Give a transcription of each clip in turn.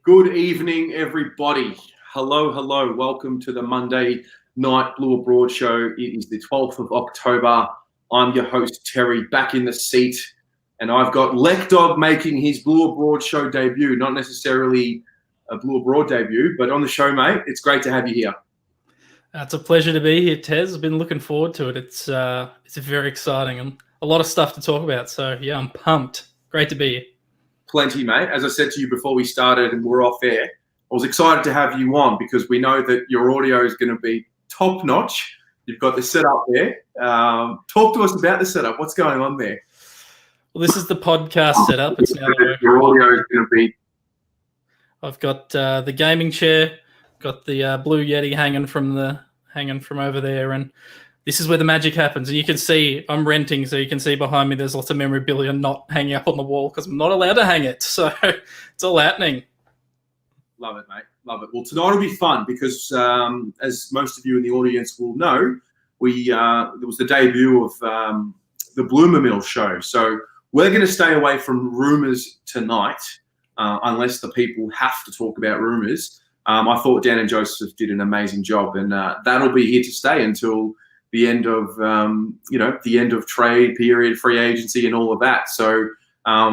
Good evening, everybody. Hello. Welcome to the Monday Night Blue Abroad show. It is the 12th of October. I'm your host, Terry, back in the seat. And I've got LekDog making his Blue Abroad show debut. Not necessarily a Blue Abroad debut, but on the show, mate. It's great to have you here. It's a pleasure to be here, Tez. I've been looking forward to it. It's very exciting and a lot of stuff to talk about. So, yeah, I'm pumped. Great to be here. Plenty, mate. As I said to you before we started and we're off air, I was excited to have you on because we know that your audio is going to be top notch. You've got the setup there. Talk to us about the setup. What's going on there? Well, this is the podcast setup. It's now your audio is going to be. I've got the gaming chair, got the Blue Yeti hanging from over there, and this is where the magic happens. And you can see I'm renting, so you can see behind me there's lots of memorabilia not hanging up on the wall because I'm not allowed to hang it. So it's all happening. Love it, mate. Love it. Well, tonight will be fun because, as most of you in the audience will know, there was the debut of the Bloomer Mill show. So we're going to stay away from rumours tonight, unless the people have to talk about rumours. I thought Dan and Joseph did an amazing job, and that'll be here to stay until the end of the end of trade period, free agency, and all of that. So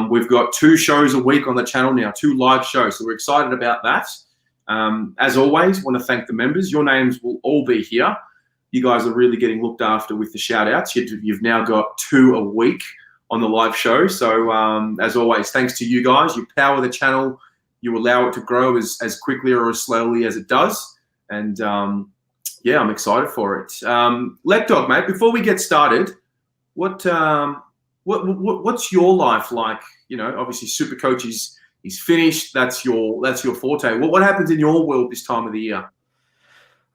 we've got 2 shows a week on the channel now, 2 live shows. So we're excited about that. As always, want to thank the members. Your names will all be here. You guys are really getting looked after with the shout outs. You've now got 2 a week on the live show. So as always, thanks to you guys. You power the channel. You allow it to grow as quickly or as slowly as it does. And yeah, I'm excited for it. LekDog, mate, before we get started, what's your life like? You know, obviously Supercoach is finished. That's your forte. What happens in your world this time of the year?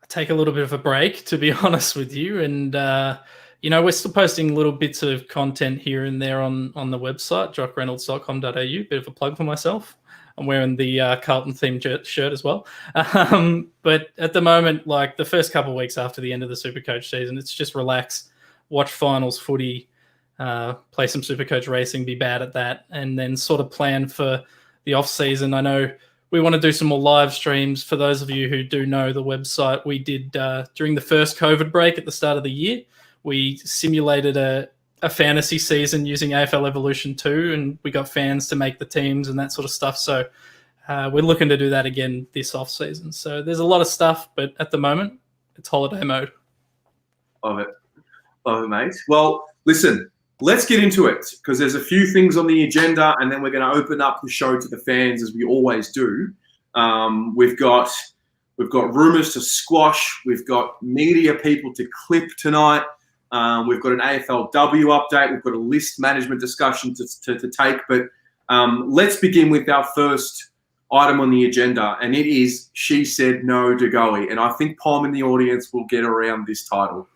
I take a little bit of a break, to be honest with you. And, we're still posting little bits of content here and there on the website, jockreynolds.com.au. Bit of a plug for myself. I'm wearing the Carlton-themed shirt as well. But at the moment, like the first couple of weeks after the end of the Supercoach season, it's just relax, watch finals footy, play some Supercoach racing, be bad at that, and then sort of plan for the off-season. I know we want to do some more live streams. For those of you who do know the website, we did during the first COVID break at the start of the year, we simulated a fantasy season using AFLW 2, and we got fans to make the teams and that sort of stuff. So we're looking to do that again this off season. So there's a lot of stuff, but at the moment it's holiday mode. Love it, mate. Well, listen, let's get into it because there's a few things on the agenda, and then we're going to open up the show to the fans as we always do. We've got rumours to squash. We've got media people to clip tonight. We've got an AFLW update. We've got a list management discussion to take. But let's begin with our first item on the agenda, and it is She Said No to Goey. And I think Palm in the audience will get around this title.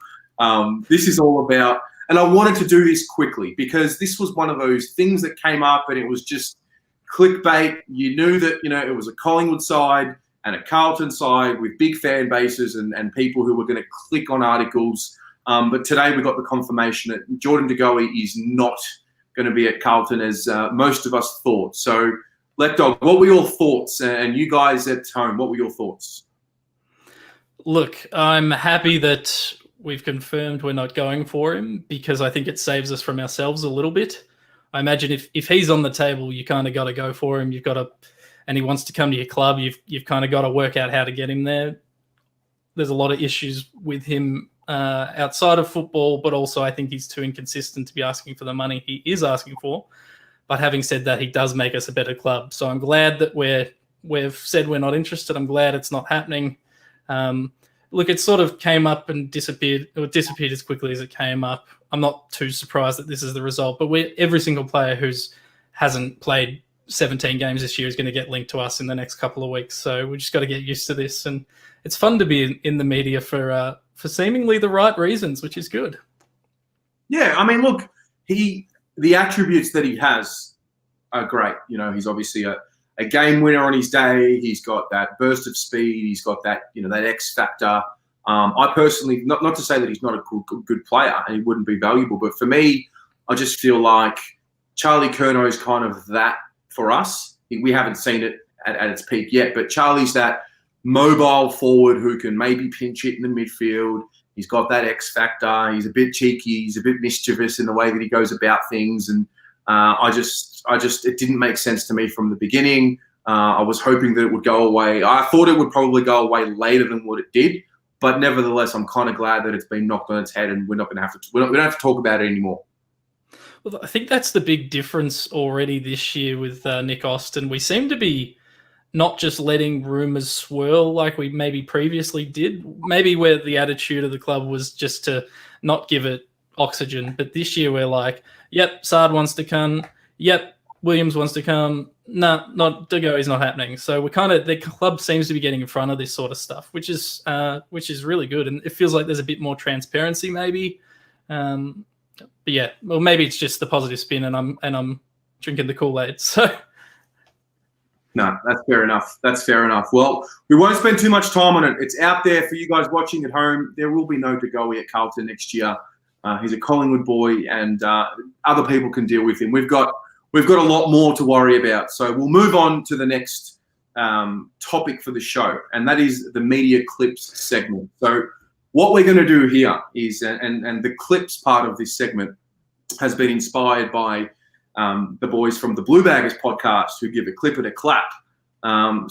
This is all about, and I wanted to do this quickly because this was one of those things that came up and it was just clickbait. You knew that, it was a Collingwood side and a Carlton side with big fan bases and people who were going to click on articles. But today we got the confirmation that Jordan De Goey is not going to be at Carlton as most of us thought. So, LekDog, what were your thoughts? And you guys at home, what were your thoughts? Look, I'm happy that we've confirmed we're not going for him because I think it saves us from ourselves a little bit. I imagine if he's on the table, you kind of got to go for him. And he wants to come to your club. You've kind of got to work out how to get him there. There's a lot of issues with him outside of football, but also I think he's too inconsistent to be asking for the money he is asking for. But having said that, he does make us a better club. So I'm glad that we've said we're not interested. I'm glad it's not happening. Look, it sort of came up and disappeared. It disappeared as quickly as it came up. I'm not too surprised that this is the result, but every single player hasn't played 17 games this year is going to get linked to us in the next couple of weeks. So we just got to get used to this. And it's fun to be in the media for seemingly the right reasons, which is good. Yeah, I mean, look, the attributes that he has are great. He's obviously a game winner on his day. He's got that burst of speed. He's got that, that X factor. I personally, not to say that he's not a good player and he wouldn't be valuable, but for me, I just feel like Charlie Curnow is kind of that for us. We haven't seen it at its peak yet. But Charlie's that mobile forward who can maybe pinch it in the midfield. He's got that X factor. He's a bit cheeky. He's a bit mischievous in the way that he goes about things. And it didn't make sense to me from the beginning. I was hoping that it would go away. I thought it would probably go away later than what it did. But nevertheless, I'm kind of glad that it's been knocked on its head, and we don't have to talk about it anymore. Well, I think that's the big difference already this year with Nick Austin. We seem to be not just letting rumours swirl like we maybe previously did, maybe where the attitude of the club was just to not give it oxygen. But this year we're like, yep, Sard wants to come. Yep, Williams wants to come. No, not Dago is not happening. So the club seems to be getting in front of this sort of stuff, which is really good. And it feels like there's a bit more transparency maybe. But yeah, well, maybe it's just the positive spin and I'm drinking the Kool-Aid. So no, that's fair enough. That's fair enough. Well, we won't spend too much time on it. It's out there for you guys watching at home. There will be no Dagoe at Carlton next year. He's a Collingwood boy, and other people can deal with him. We've got a lot more to worry about. So we'll move on to the next topic for the show, and that is the media clips segment. So what we're going to do here is, and the clips part of this segment has been inspired by the boys from the Blue Baggers podcast, who give a clip and a clap. Thank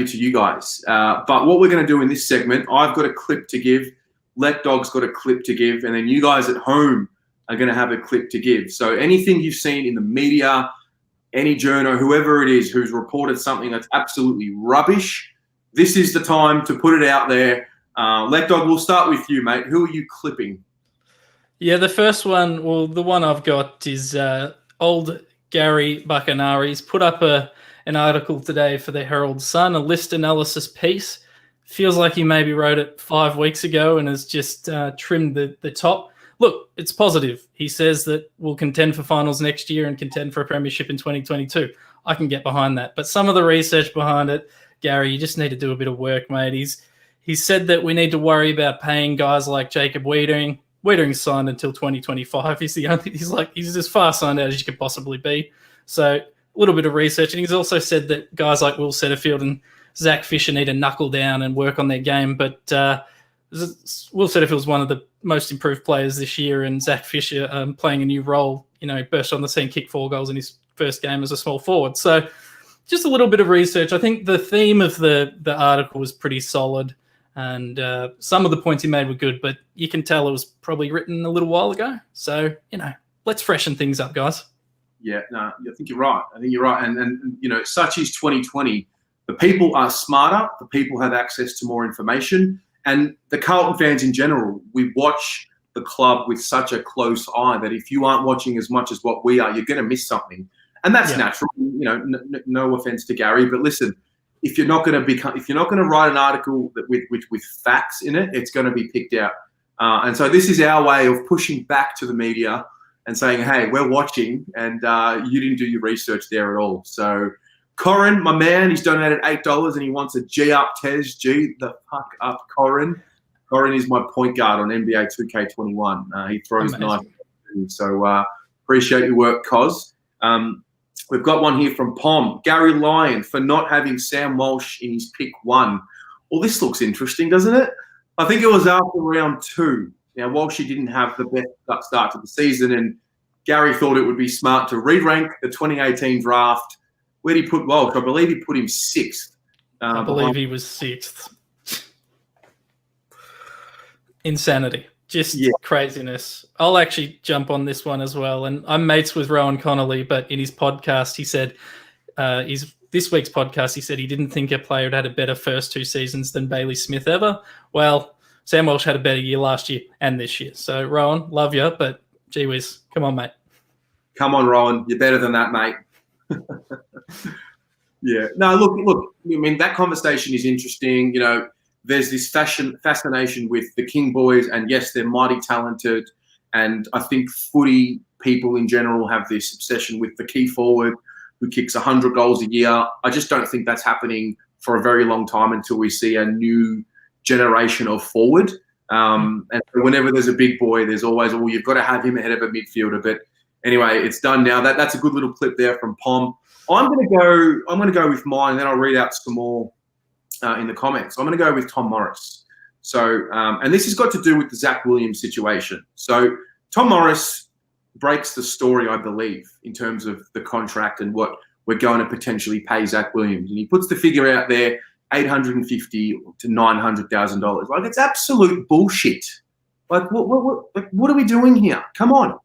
you to you guys. But what we're going to do in this segment, I've got a clip to give, LekDog's got a clip to give, and then you guys at home are going to have a clip to give. So anything you've seen in the media, any journo, whoever it is who's reported something that's absolutely rubbish, this is the time to put it out there. LekDog, we'll start with you, mate. Who are you clipping? Yeah, the first one, well, the one I've got is old Gary Buccanari. He's put up an article today for the Herald Sun, a list analysis piece. Feels like he maybe wrote it 5 weeks ago and has just trimmed the top. Look, it's positive. He says that we'll contend for finals next year and contend for a premiership in 2022. I can get behind that. But some of the research behind it, Gary, you just need to do a bit of work, mate. He's said that we need to worry about paying guys like Jacob Wiedering. Wiedering's signed until 2025. He's as far signed out as you could possibly be. So a little bit of research. And he's also said that guys like Will Setterfield and Zach Fisher need to knuckle down and work on their game. But Will Setterfield's one of the most improved players this year, and Zach Fisher playing a new role. Burst on the scene, kicked 4 goals in his first game as a small forward. So just a little bit of research. I think the theme of the article was pretty solid. And some of the points he made were good, but you can tell it was probably written a little while ago. So, let's freshen things up, guys. Yeah, no, I think you're right. And such is 2020. The people are smarter. The people have access to more information. And the Carlton fans in general, we watch the club with such a close eye that if you aren't watching as much as what we are, you're going to miss something. And that's natural. No offense to Gary, but listen, if you're not going to write an article with facts in it, it's going to be picked out. And so this is our way of pushing back to the media and saying, hey, we're watching, and you didn't do your research there at all. So Corin, my man, he's donated $8 and he wants a G up, Tez. G the fuck up, Corin. Corin is my point guard on NBA 2K21. He throws nice. So appreciate your work, Cos. We've got one here from Pom. Gary Lyon for not having Sam Walsh in his pick 1. Well, this looks interesting, doesn't it? I think it was after round 2. Now, Walsh didn't have the best start to the season, and Gary thought it would be smart to re-rank the 2018 draft. Where did he put Walsh? I believe he put him 6th. I believe he was 6th. Insanity. Just craziness. I'll actually jump on this one as well. And I'm mates with Rowan Connolly, but in his podcast, he said, this week's podcast, he said he didn't think a player had a better first 2 seasons than Bailey Smith ever. Well, Sam Walsh had a better year last year and this year. So, Rowan, love you, but gee whiz, come on, mate. Come on, Rowan. You're better than that, mate. Yeah. No, look, I mean, that conversation is interesting. There's this fascination with the King boys, and yes, they're mighty talented. And I think footy people in general have this obsession with the key forward who kicks 100 goals a year. I just don't think that's happening for a very long time until we see a new generation of forward. And whenever there's a big boy, there's always, you've got to have him ahead of a midfielder. But Anyway, it's done now. That's a good little clip there from Pom. I'm gonna go with mine, and then I'll read out some more in the comments. I'm gonna go with Tom Morris. So, and this has got to do with the Zach Williams situation. So, Tom Morris breaks the story, I believe, in terms of the contract and what we're going to potentially pay Zach Williams, and he puts the figure out there: $850,000 to $900,000. Like, it's absolute bullshit. Like, what are we doing here? Come on.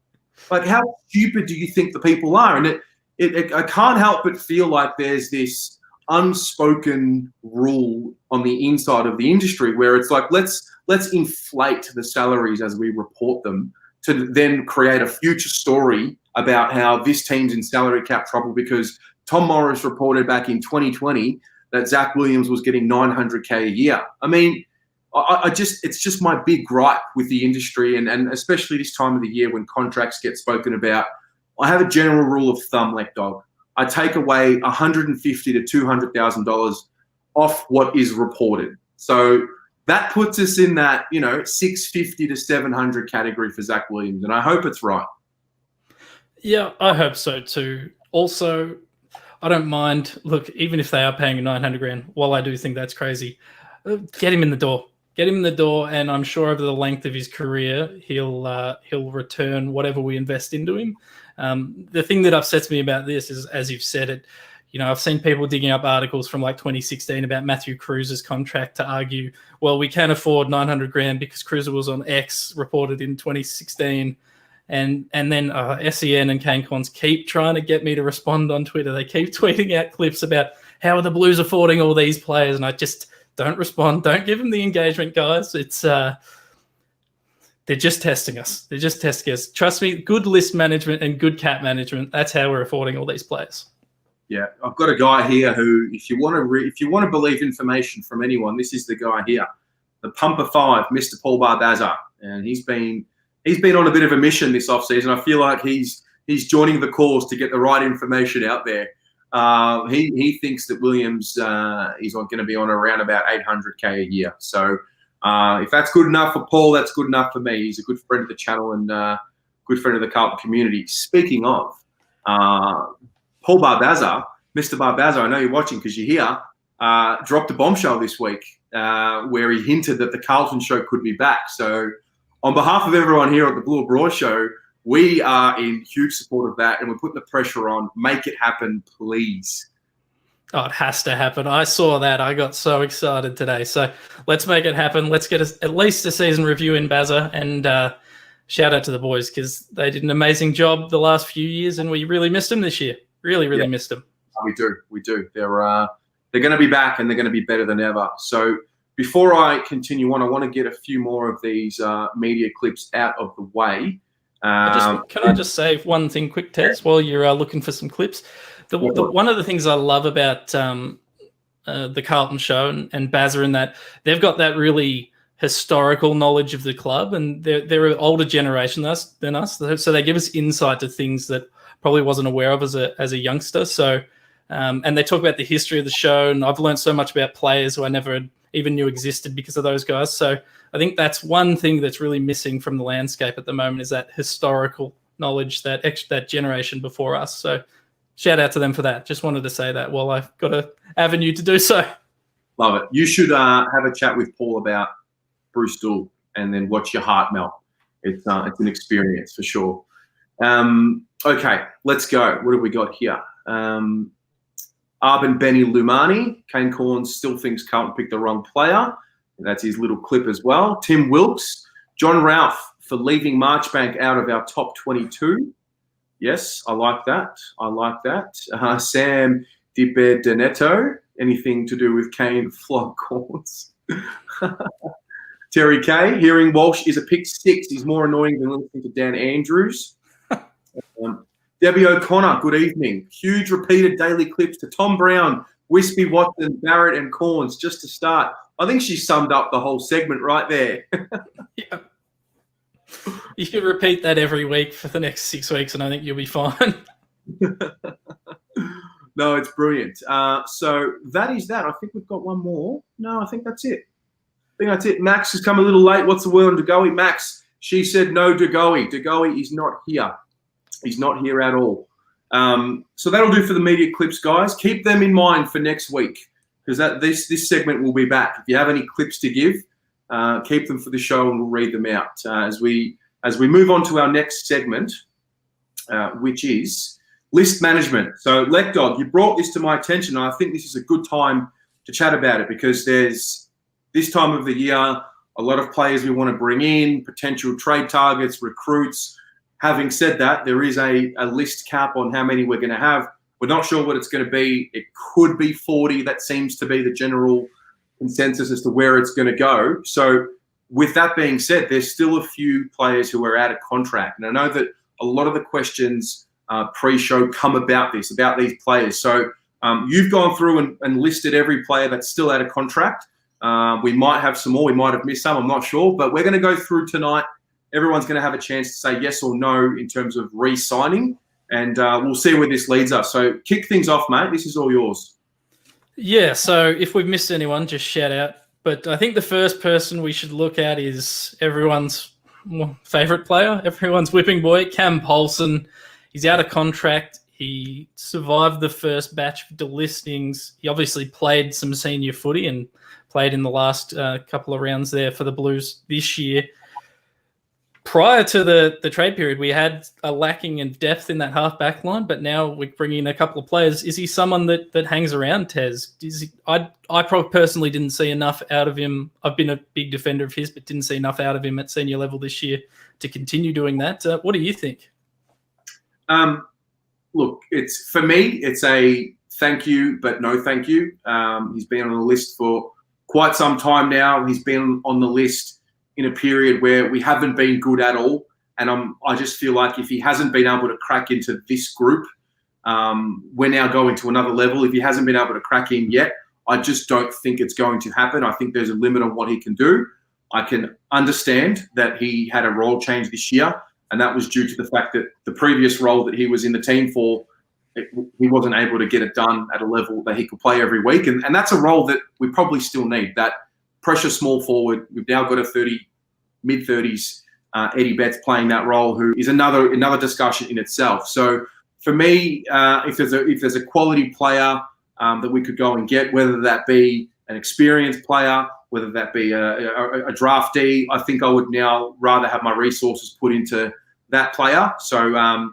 Like, how stupid do you think the people are? And I can't help but feel like there's this unspoken rule on the inside of the industry where it's like, let's inflate the salaries as we report them to then create a future story about how this team's in salary cap trouble because Tom Morris reported back in 2020 that Zach Williams was getting $900K a year. I mean, it's just my big gripe with the industry, and especially this time of the year when contracts get spoken about. I have a general rule of thumb, LekDog. I take away $150,000 to $200,000 off what is reported. So that puts us in that, $650 to $700 category for Zach Williams, and I hope it's right. Yeah, I hope so too. Also, I don't mind. Look, even if they are paying $900,000, while I do think that's crazy, get him in the door. Get him in the door, and I'm sure over the length of his career, he'll return whatever we invest into him. The thing that upsets me about this is, as you've said it, I've seen people digging up articles from like 2016 about Matthew Cruz's contract to argue, well, we can't afford $900,000 because Cruz was on X reported in 2016. And then SEN and Kane Corns keep trying to get me to respond on Twitter. They keep tweeting out clips about how are the Blues affording all these players, and I just don't respond. Don't give them the engagement, guys. It's they're just testing us. They're just testing us. Trust me, good list management and good cap management. That's how we're affording all these players. Yeah, I've got a guy here who, if you want to believe information from anyone, this is the guy here, the Pumper 5, Mr. Paul Barbazza, and he's been on a bit of a mission this offseason. I feel like he's joining the cause to get the right information out there. He thinks that Williams is going to be on around about $800K a year. So if that's good enough for Paul, that's good enough for me. He's a good friend of the channel and good friend of the Carlton community. Speaking of Paul Barbazza, Mr. Barbazza, I know you're watching because you're here, dropped a bombshell this week where he hinted that the Carlton show could be back. So on behalf of everyone here at the Blue Abroad show, we are in huge support of that, and we're putting the pressure on. Make it happen, please. Oh, it has to happen. I saw that. I got so excited today. So let's make it happen. Let's get at least a season review in Bazza, and shout out to the boys because they did an amazing job the last few years, and we really missed them this year. Really missed them. We do. They're going to be back, and they're going to be better than ever. So before I continue on, I want to get a few more of these media clips out of the way. Can I just say one thing quick, Tez, while you're looking for some clips? One of the things I love about the Carlton show and Bazza in that they've got that really historical knowledge of the club, and they're an older generation than us, so they give us insight to things that probably wasn't aware of as a youngster. So, and they talk about the history of the show, and I've learned so much about players who I never even knew existed because of those guys. So I think that's one thing that's really missing from the landscape at the moment is that historical knowledge, that generation before us. So shout out to them for that. Just wanted to say that while I've got an avenue to do so. Love it. You should have a chat with Paul about Bruce Dool and then watch your heart melt. It's an experience for sure. Okay, let's go. What have we got here? Arben Benny Lumani. Kane Corns still thinks Carlton picked the wrong player. That's his little clip as well. Tim Wilkes. John Ralph for leaving Marchbank out of our top 22. Yes, I like that. Sam DiBenedetto. Anything to do with Kane flog Corns. Terry K. Hearing Walsh is a pick 6 is more annoying than listening to Dan Andrews. Debbie O'Connor, good evening. Huge repeated daily clips to Tom Brown, Wispy Watson, Barrett, and Corns just to start. I think she summed up the whole segment right there. Yeah. You could repeat that every week for the next 6 weeks, and I think you'll be fine. No, it's brilliant. So that is that. I think we've got one more. No, I think that's it. Max has come a little late. What's the word on Degoe? Max, she said no Degoe. Degoe is not here. He's not here at all. So that'll do for the media clips, guys. Keep them in mind for next week, because this segment will be back. If you have any clips to give, keep them for the show and we'll read them out as we move on to our next segment, which is list management. So, LekDog, you brought this to my attention, and I think this is a good time to chat about it, because there's this time of the year a lot of players we want to bring in, potential trade targets, recruits. Having said that, there is a list cap on how many we're going to have. We're not sure what it's going to be. It could be 40. That seems to be the general consensus as to where it's going to go. So with that being said, there's still a few players who are out of contract. And I know that a lot of the questions pre-show come about these players. So you've gone through and listed every player that's still out of contract. We might have some more. We might have missed some. I'm not sure. But we're going to go through tonight. Everyone's going to have a chance to say yes or no in terms of re-signing. And we'll see where this leads us. So kick things off, mate. This is all yours. Yeah, so if we've missed anyone, just shout out. But I think the first person we should look at is everyone's favourite player, everyone's whipping boy, Cam Polson. He's out of contract. He survived the first batch of delistings. He obviously played some senior footy and played in the last couple of rounds there for the Blues this year. Prior to the trade period, we had a lacking in depth in that half-back line, but now we're bringing in a couple of players. Is he someone that hangs around, Tez? I probably personally didn't see enough out of him. I've been a big defender of his, but didn't see enough out of him at senior level this year to continue doing that. What do you think? Look, for me, it's a thank you, but no thank you. He's been on the list for quite some time now. He's been on the list in a period where we haven't been good at all. And I just feel like if he hasn't been able to crack into this group, we're now going to another level. If he hasn't been able to crack in yet, I just don't think it's going to happen. I think there's a limit on what he can do. I can understand that he had a role change this year, and that was due to the fact that the previous role that he was in the team for, he wasn't able to get it done at a level that he could play every week. And that's a role that we probably still need, that pressure small forward. We've now got a mid-30s Eddie Betts playing that role, who is another discussion in itself. So for me, if there's a quality player that we could go and get, whether that be an experienced player, whether that be a draftee, I think I would now rather have my resources put into that player. So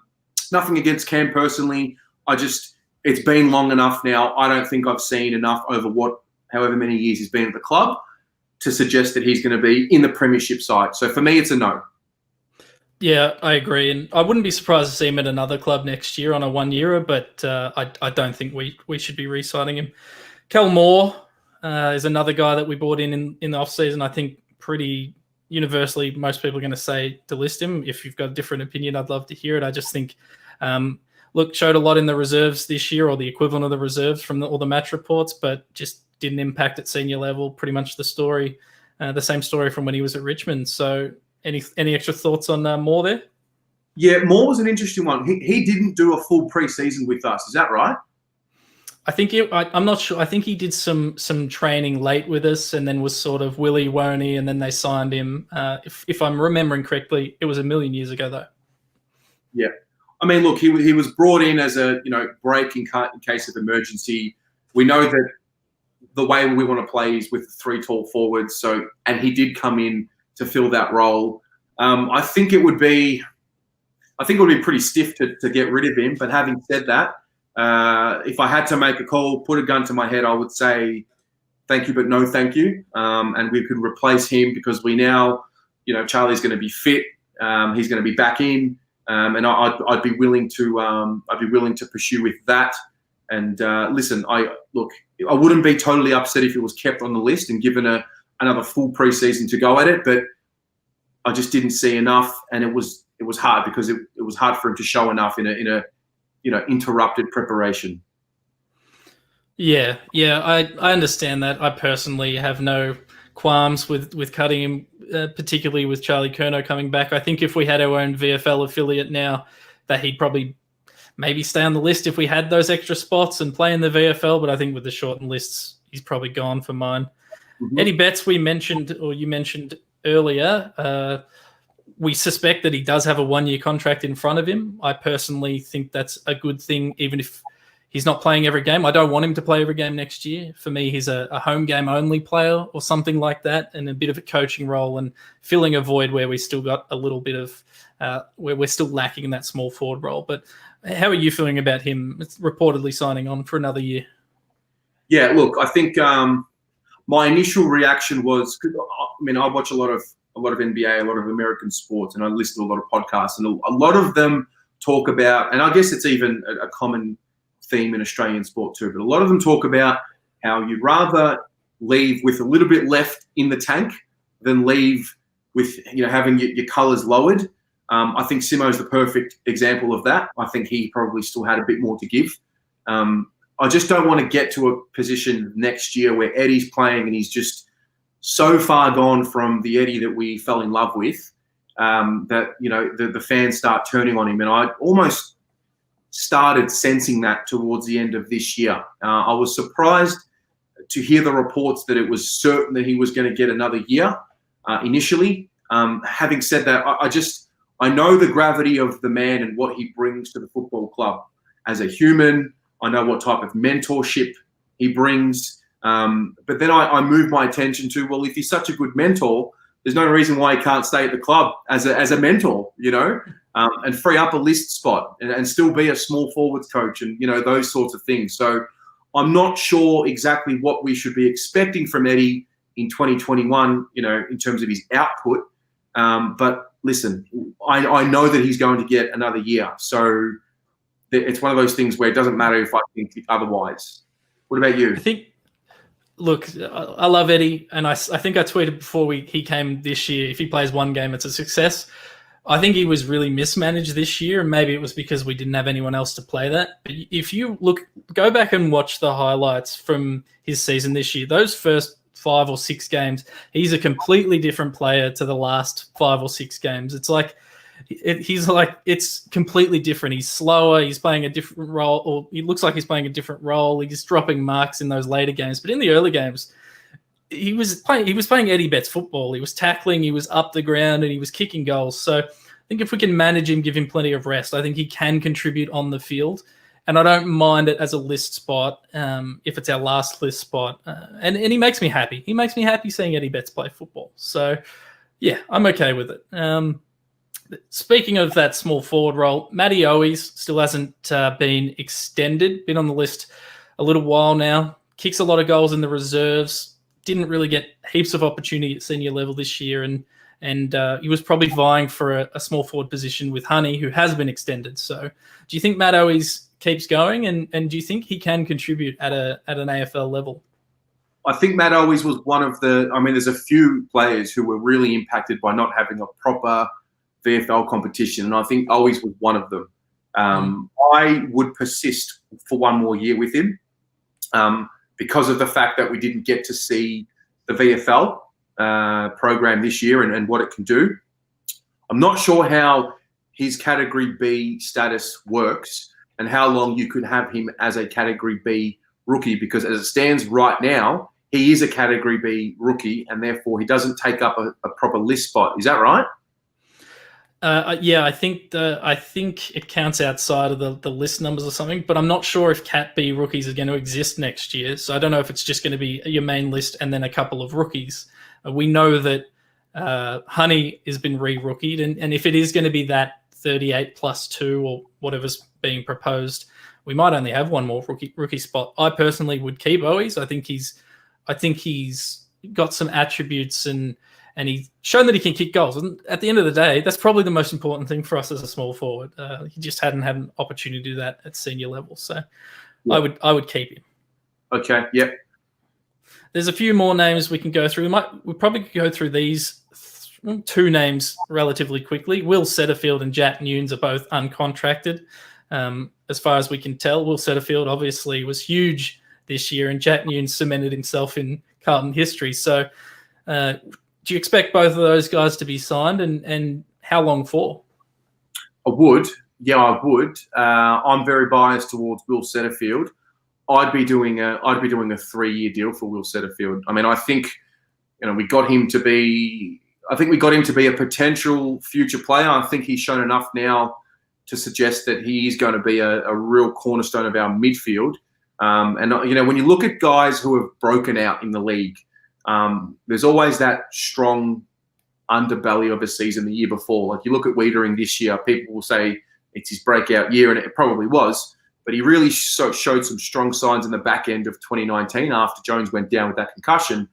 nothing against Cam personally. It's been long enough now. I don't think I've seen enough over however many years he's been at the club to suggest that he's going to be in the premiership side. So for me, it's a no. Yeah, I agree. And I wouldn't be surprised to see him at another club next year on a one-yearer, but I don't think we should be re-signing him. Kel Moore is another guy that we brought in the off-season. I think pretty universally most people are going to say to list him. If you've got a different opinion, I'd love to hear it. I just think, showed a lot in the reserves this year, or the equivalent of the reserves from all the match reports, but just didn't impact at senior level. Pretty much the same story from when he was at Richmond. So any extra thoughts on Moore there? Yeah, Moore was an interesting one. He didn't do a full preseason with us. Is that right? I think I'm not sure. I think he did some training late with us, and then was sort of willy won't, and then they signed him. If I'm remembering correctly, it was a million years ago though. Yeah, I mean, look, he was brought in as a break in case of emergency. We know that the way we want to play is with three tall forwards. And he did come in to fill that role. I think it would be pretty stiff to get rid of him. But having said that, if I had to make a call, put a gun to my head, I would say thank you, but no thank you. And we could replace him, because we now, Charlie's going to be fit. He's going to be back in, and I'd be willing to pursue with that. And listen, I wouldn't be totally upset if it was kept on the list and given another full preseason to go at it, but I just didn't see enough, and it was hard because it was hard for him to show enough in a interrupted preparation. Yeah, I understand that. I personally have no qualms with cutting him, particularly with Charlie Curnow coming back. I think if we had our own VFL affiliate now, that he'd probably maybe stay on the list if we had those extra spots and play in the VFL, but I think with the shortened lists, he's probably gone for mine. Mm-hmm. Eddie Betts, you mentioned earlier. we suspect that he does have a 1-year contract in front of him. I personally think that's a good thing, even if he's not playing every game. I don't want him to play every game next year. For me, he's a home game only player or something like that, and a bit of a coaching role and filling a void where we still got a little bit of where we're still lacking in that small forward role. But how are you feeling about him? It's reportedly signing on for another year. Yeah, look, I think my initial reaction was, I watch a lot of NBA, a lot of American sports, and I listen to a lot of podcasts, and a lot of them talk about, and I guess it's even a common theme in Australian sport too, but a lot of them talk about how you'd rather leave with a little bit left in the tank than leave with having your colours lowered. I think Simo's the perfect example of that. I think he probably still had a bit more to give. I just don't want to get to a position next year where Eddie's playing and he's just so far gone from the Eddie that we fell in love with that the fans start turning on him. And I almost started sensing that towards the end of this year. I was surprised to hear the reports that it was certain that he was going to get another year initially. Having said that, I know the gravity of the man and what he brings to the football club as a human. I know what type of mentorship he brings. But then I move my attention to, well, if he's such a good mentor, there's no reason why he can't stay at the club as a mentor, and free up a list spot and still be a small forwards coach and, those sorts of things. So I'm not sure exactly what we should be expecting from Eddie in 2021, in terms of his output. But listen, I know that he's going to get another year. So it's one of those things where it doesn't matter if I think otherwise. What about you? Look, I love Eddie, and I think I tweeted before he came this year, if he plays one game, it's a success. I think he was really mismanaged this year, and maybe it was because we didn't have anyone else to play that. But if you go back and watch the highlights from his season this year, those first 5 or 6 games, he's a completely different player to the last 5 or 6 games. It's like it's completely different. He's slower. He's playing a different role, or he looks like he's playing a different role. He's dropping marks in those later games, but in the early games, he was playing Eddie Betts football. He was tackling, he was up the ground, and he was kicking goals. So I think if we can manage him, give him plenty of rest, I think he can contribute on the field. And I don't mind it as a list spot if it's our last list spot. And he makes me happy. He makes me happy seeing Eddie Betts play football. So, yeah, I'm okay with it. Speaking of that small forward role, Matty Owies still hasn't been extended, been on the list a little while now, kicks a lot of goals in the reserves, didn't really get heaps of opportunity at senior level this year, and he was probably vying for a small forward position with Honey, who has been extended. So do you think Matt Owies keeps going, and do you think he can contribute at an AFL level? I think Matt Owies was one of there's a few players who were really impacted by not having a proper VFL competition, and I think Owies was one of them. I would persist for one more year with him because of the fact that we didn't get to see the VFL program this year and what it can do. I'm not sure how his Category B status works and how long you could have him as a Category B rookie, because as it stands right now, he is a Category B rookie and therefore he doesn't take up a proper list spot. Is that right? Yeah, I think it counts outside of the list numbers or something, but I'm not sure if Cat B rookies are going to exist next year. So I don't know if it's just going to be your main list and then a couple of rookies. We know that Honey has been re-rookied, and if it is going to be that 38 plus 2 or whatever's being proposed, we might only have one more rookie spot. I personally would keep Owies. I think he's got some attributes and he's shown that he can kick goals. And at the end of the day, that's probably the most important thing for us as a small forward. He just hadn't had an opportunity to do that at senior level. So yeah. I would keep him. Okay, yep. There's a few more names we can go through. We'll probably go through these 2 names relatively quickly. Will Setterfield and Jack Nunes are both uncontracted. As far as we can tell, Will Setterfield obviously was huge this year, and Jack Nunes cemented himself in Carlton history. So do you expect both of those guys to be signed, and how long for? I would. Yeah, I would. I'm very biased towards Will Setterfield. I'd be doing a 3-year deal for Will Setterfield. I mean, I think we got him to be I think we got him to be a potential future player. I think he's shown enough now to suggest that he is going to be a real cornerstone of our midfield. And, when you look at guys who have broken out in the league, there's always that strong underbelly of a season the year before. Like you look at Wiedering this year, people will say it's his breakout year, and it probably was. But he really showed some strong signs in the back end of 2019 after Jones went down with that concussion.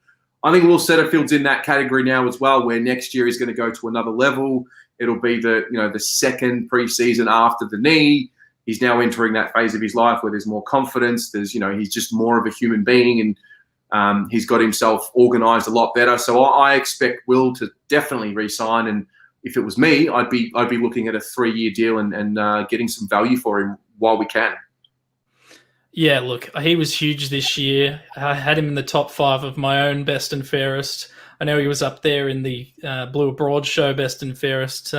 I think Will Setterfield's in that category now as well, where next year he's going to go to another level. It'll be the second preseason after the knee. He's now entering that phase of his life where there's more confidence. He's just more of a human being, and he's got himself organised a lot better. So I expect Will to definitely re-sign. And if it was me, I'd be looking at a 3-year deal and getting some value for him while we can. Yeah, look, he was huge this year. I had him in the top 5 of my own best and fairest. I know he was up there in the Blue Abroad show, best and fairest.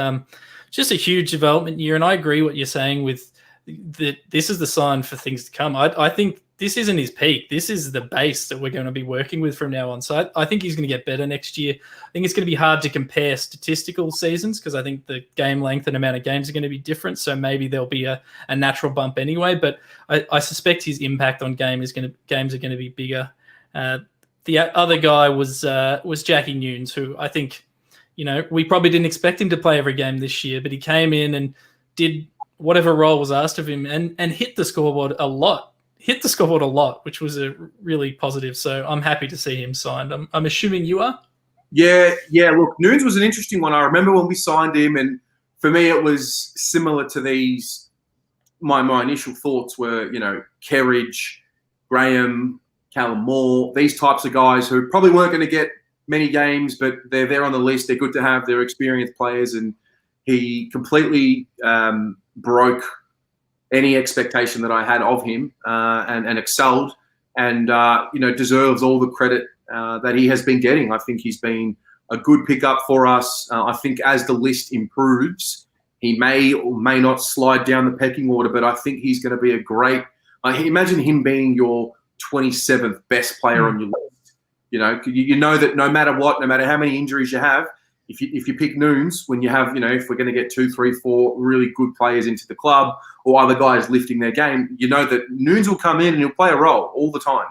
Just a huge development year, and I agree what you're saying with that. This is the sign for things to come. I think this isn't his peak. This is the base that we're going to be working with from now on. So I think he's going to get better next year. I think it's going to be hard to compare statistical seasons because I think the game length and amount of games are going to be different. So maybe there'll be a natural bump anyway. But I suspect his impact on games are going to be bigger. The other guy was Jackie Nunes, who I think, we probably didn't expect him to play every game this year, but he came in and did whatever role was asked of him and hit the scoreboard a lot. Which was a really positive. So I'm happy to see him signed. I'm assuming you are? Yeah. Look, Nunes was an interesting one. I remember when we signed him, and for me it was similar to these. My initial thoughts were, Kerridge, Graham, Callum Moore, these types of guys who probably weren't going to get many games, but they're there on the list. They're good to have. They're experienced players, and he completely broke any expectation that I had of him and excelled and, deserves all the credit that he has been getting. I think he's been a good pickup for us. I think as the list improves, he may or may not slide down the pecking order, but I think he's going to be a great imagine him being your 27th best player on your list. You know that no matter what, no matter how many injuries you have, if you pick Nunes, when you have, if we're going to get 2, 3, 4 really good players into the club or other guys lifting their game, that Nunes will come in and he'll play a role all the time.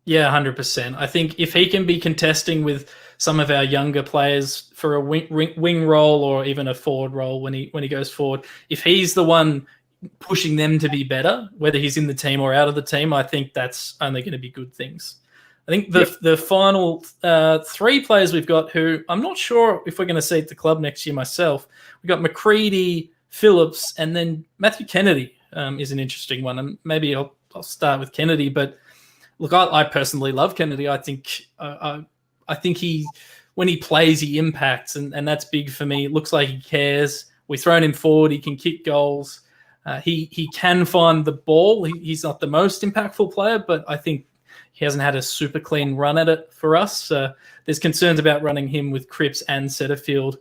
Yeah, 100%. I think if he can be contesting with some of our younger players for a wing role or even a forward role when he goes forward, if he's the one pushing them to be better, whether he's in the team or out of the team, I think that's only going to be good things. I think the final 3 players we've got who I'm not sure if we're going to see at the club next year myself. We've got McCready, Phillips, and then Matthew Kennedy is an interesting one. And maybe I'll start with Kennedy. But look, I personally love Kennedy. I think he, when he plays, he impacts, and that's big for me. It looks like he cares. We've thrown him forward. He can kick goals. He can find the ball. He's not the most impactful player, but I think he hasn't had a super clean run at it for us. There's concerns about running him with Cripps and Setterfield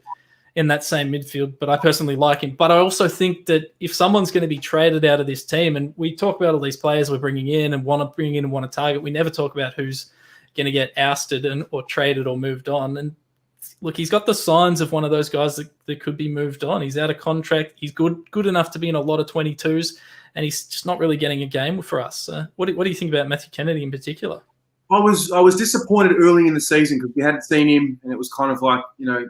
in that same midfield, but I personally like him. But I also think that if someone's going to be traded out of this team, and we talk about all these players we're bringing in and want to bring in and want to target, we never talk about who's going to get ousted or traded or moved on. And look, he's got the signs of one of those guys that could be moved on. He's out of contract. He's good enough to be in a lot of 22s. And he's just not really getting a game for us. What do you think about Matthew Kennedy in particular? I was disappointed early in the season because we hadn't seen him, and it was kind of like,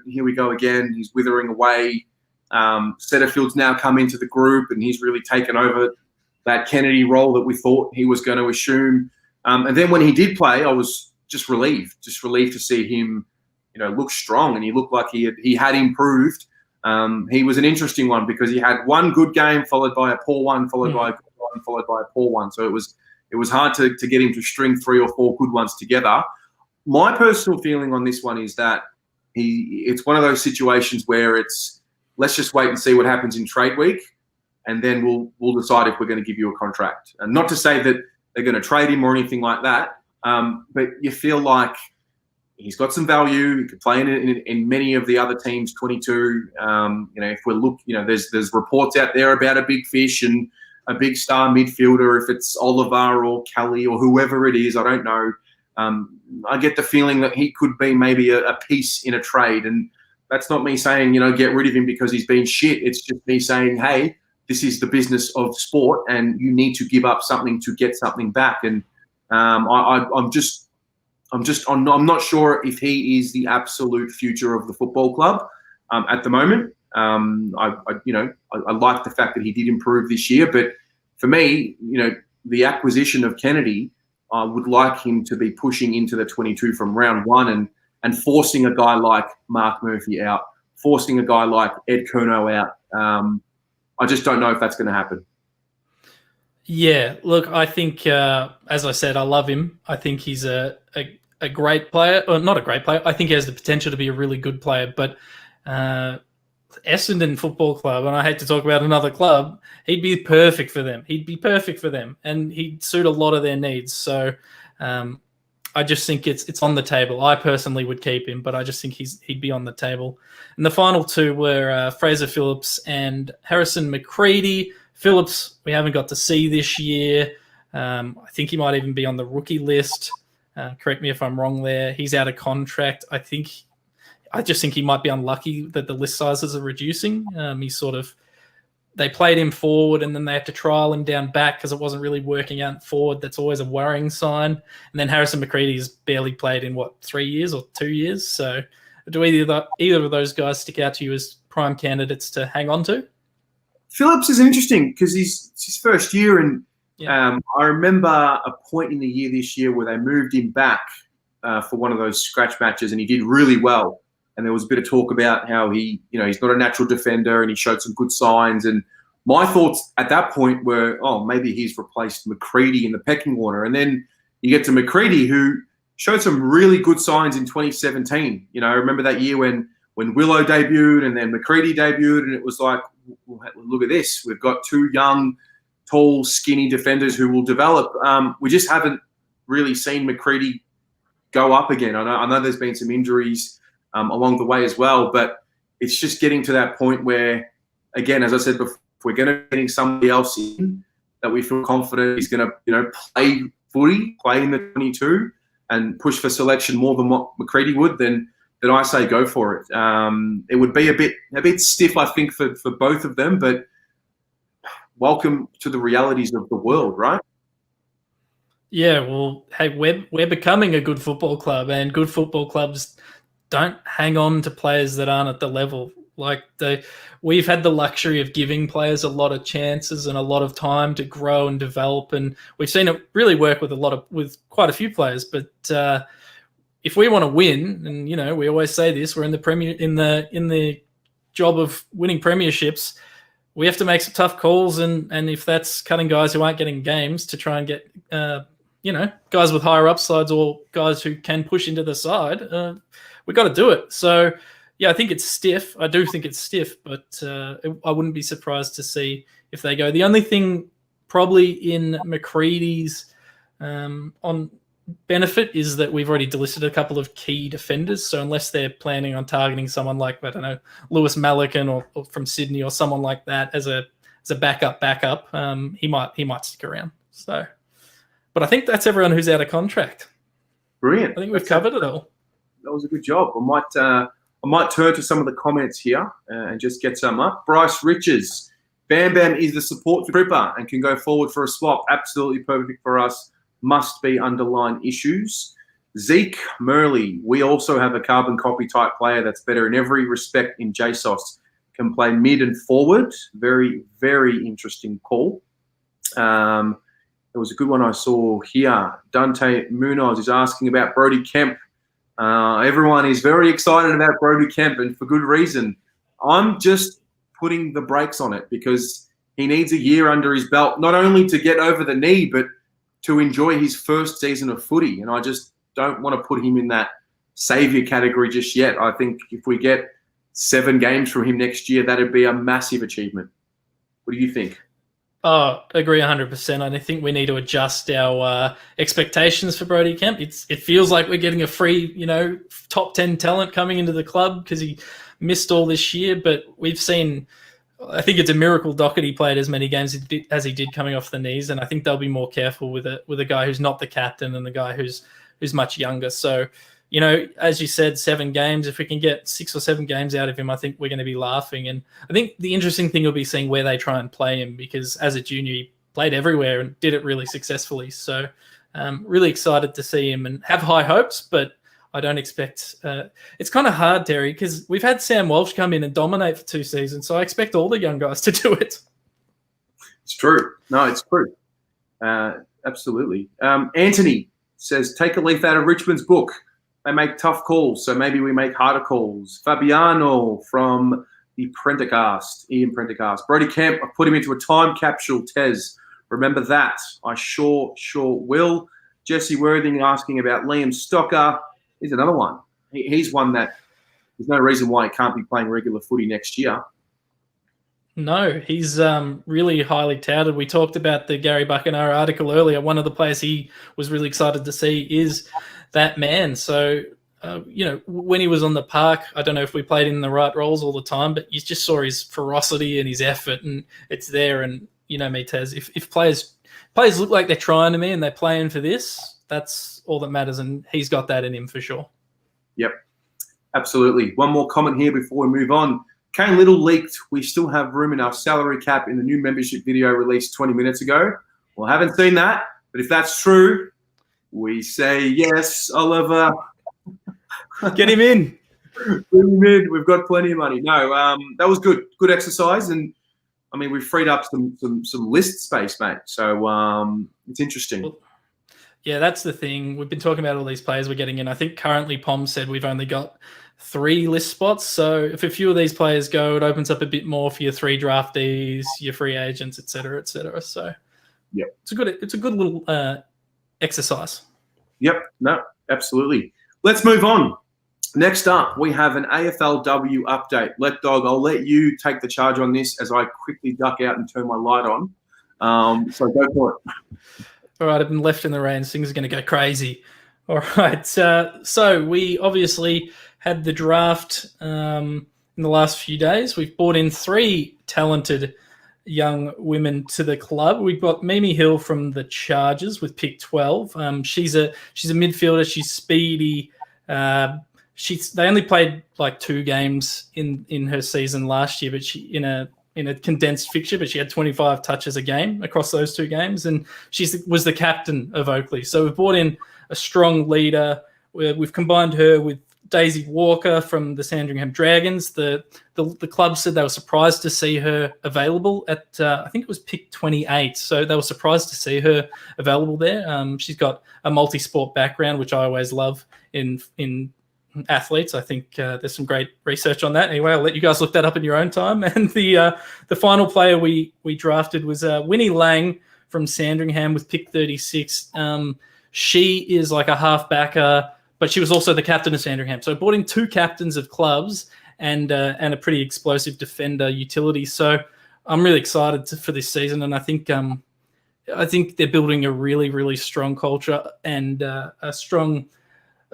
here we go again. He's withering away. Setterfield's now come into the group, and he's really taken over that Kennedy role that we thought he was going to assume. And then when he did play, I was just relieved to see him, look strong, and he looked like he had improved. He was an interesting one because he had one good game followed by a poor one, followed by a good one, followed by a poor one. So it was hard to get him to string 3 or 4 good ones together. My personal feeling on this one is that it's one of those situations where it's let's just wait and see what happens in trade week, and then we'll decide if we're going to give you a contract. And not to say that they're going to trade him or anything like that, but you feel like he's got some value. He could play in many of the other teams, 22. If we look, there's reports out there about a big fish and a big star midfielder. If it's Oliver or Kelly or whoever it is, I don't know. I get the feeling that he could be maybe a piece in a trade. And that's not me saying, get rid of him because he's been shit. It's just me saying, hey, this is the business of sport and you need to give up something to get something back. And I'm not sure if he is the absolute future of the football club at the moment. I like the fact that he did improve this year, but for me, the acquisition of Kennedy, I would like him to be pushing into the 22 from round one and forcing a guy like Mark Murphy out, forcing a guy like Ed Curnow out. I just don't know if that's going to happen. Yeah, look, I think, as I said, I love him. I think he's a great player, or not a great player. I think he has the potential to be a really good player, but Essendon Football Club, and I hate to talk about another club, he'd be perfect for them. He'd be perfect for them, and he'd suit a lot of their needs. So I just think it's on the table. I personally would keep him, but I just think he'd be on the table. And the final two were Fraser Phillips and Harrison McCready. Phillips, we haven't got to see this year. I think he might even be on the rookie list. Correct me if I'm wrong there. He's out of contract. I just think he might be unlucky that the list sizes are reducing. They played him forward and then they had to trial him down back because it wasn't really working out forward. That's always a worrying sign. And then Harrison McCready's barely played in 3 years or 2 years. So do either of those guys stick out to you as prime candidates to hang on to? Phillips is interesting because it's his first year, and I remember a point in the year this year where they moved him back for one of those scratch matches, and he did really well. And there was a bit of talk about how he's not a natural defender, and he showed some good signs. And my thoughts at that point were, maybe he's replaced McCready in the pecking order. And then you get to McCready, who showed some really good signs in 2017. I remember that year when Willow debuted and then McCready debuted, and it was like, look at this. We've got two young, tall, skinny defenders who will develop. We just haven't really seen McCready go up again. I know there's been some injuries along the way as well, but it's just getting to that point where, again, as I said before, if we're going to be getting somebody else in that we feel confident is going to play footy, play in the 22 and push for selection more than what McCready would, then I say go for it. It would be a bit stiff, I think, for both of them, but welcome to the realities of the world, right? Yeah, well, hey, we're becoming a good football club, and good football clubs don't hang on to players that aren't at the level. We've had the luxury of giving players a lot of chances and a lot of time to grow and develop, and we've seen it really work with quite a few players. But if we want to win, and we always say this, we're in the job of winning premierships. We have to make some tough calls, and if that's cutting guys who aren't getting games to try and get guys with higher upsides or guys who can push into the side, we got to do it. So yeah, I think it's stiff. I do think it's stiff, but I wouldn't be surprised to see if they go. The only thing probably in McCready's on benefit is that we've already delisted a couple of key defenders. So unless they're planning on targeting someone like, I don't know, Lewis Malikan or from Sydney or someone like that as a backup, he might stick around. So, but I think that's everyone who's out of contract. Brilliant. I think we've covered it all. That was a good job. I might turn to some of the comments here and just get some up. Bryce Riches, Bam Bam is the support for Cripper and can go forward for a swap. Absolutely perfect for us. Must be underlying issues. Zeke Murley, we also have a carbon copy type player that's better in every respect in JSOS. Can play mid and forward. Very, very interesting call. There was a good one I saw here. Dante Munoz is asking about Brody Kemp. Everyone is very excited about Brody Kemp, and for good reason. I'm just putting the brakes on it because he needs a year under his belt, not only to get over the knee, but to enjoy his first season of footy. And I just don't want to put him in that saviour category just yet. I think if we get 7 games from him next year, that'd be a massive achievement. What do you think? Oh, agree 100%. And I think we need to adjust our expectations for Brody Kemp. It feels like we're getting a free, top 10 talent coming into the club because he missed all this year. But we've seen, I think it's a miracle Doherty played as many games as he did coming off the knees. And I think they'll be more careful with a guy who's not the captain and the guy who's who's much younger. So, you know, as you said, 7 games. If we can get 6 or 7 games out of him, I think we're going to be laughing. And I think the interesting thing will be seeing where they try and play him, because as a junior, he played everywhere and did it really successfully. So really excited to see him and have high hopes, but I don't expect it's kind of hard, Terry, because we've had Sam Walsh come in and dominate for 2 seasons. So I expect all the young guys to do it. It's true. No, it's true. Absolutely. Anthony says, take a leaf out of Richmond's book. They make tough calls, so maybe we make harder calls. Fabiano from the Ian Prendercast. Brody Kemp, I put him into a time capsule, Tez. Remember that. I sure will. Jesse Worthing asking about Liam Stocker. Here's another one. He's one that there's no reason why he can't be playing regular footy next year. No, he's really highly touted. We talked about the Gary Buckenara article earlier. One of the players he was really excited to see is that man. So, you know, when he was on the park, I don't know if we played in the right roles all the time, but you just saw his ferocity and his effort, and it's there. And you know me, Tez, if players look like they're trying to me and they're playing for this, that's all that matters, and he's got that in him for sure. Yep, absolutely. One more comment here before we move on. Kane Little leaked, we still have room in our salary cap in the new membership video released 20 minutes ago. Well, I haven't seen that, but if that's true, we say yes, Oliver. Get him in. Get him in. We've got plenty of money. No, that was good. Good exercise. And, I mean, we've freed up some list space, mate. So it's interesting. Well, yeah, that's the thing. We've been talking about all these players we're getting in. I think currently Pom said we've only got 3 list spots. So if a few of these players go, it opens up a bit more for your 3 draftees, your free agents, et cetera, et cetera. So yeah, it's a good little exercise. Yep. No, absolutely. Let's move on. Next up, we have an AFLW update. LekDog, I'll let you take the charge on this as I quickly duck out and turn my light on. So go for it. All right, I've been left in the rains. Things are going to go crazy. All right. So we obviously had the draft in the last few days. We've brought in 3 talented young women to the club. We've got Mimi Hill from the Chargers with pick 12. She's a midfielder. She's speedy. They only played like 2 games in her season last year, but she in a condensed fixture, but she had 25 touches a game across those 2 games, and she was the captain of Oakley. So we've brought in a strong leader. We've combined her with Daisy Walker from the Sandringham Dragons. The club said they were surprised to see her available at, I think it was pick 28. So they were surprised to see her available there. She's got a multi-sport background, which I always love in athletes. I think there's some great research on that. Anyway, I'll let you guys look that up in your own time. And the final player we drafted was Winnie Lang from Sandringham with pick 36. She is like a half-backer, but she was also the captain of Sandringham. So I brought in 2 captains of clubs and a pretty explosive defender utility. So I'm really excited for this season, and I think they're building a really, really strong culture and a strong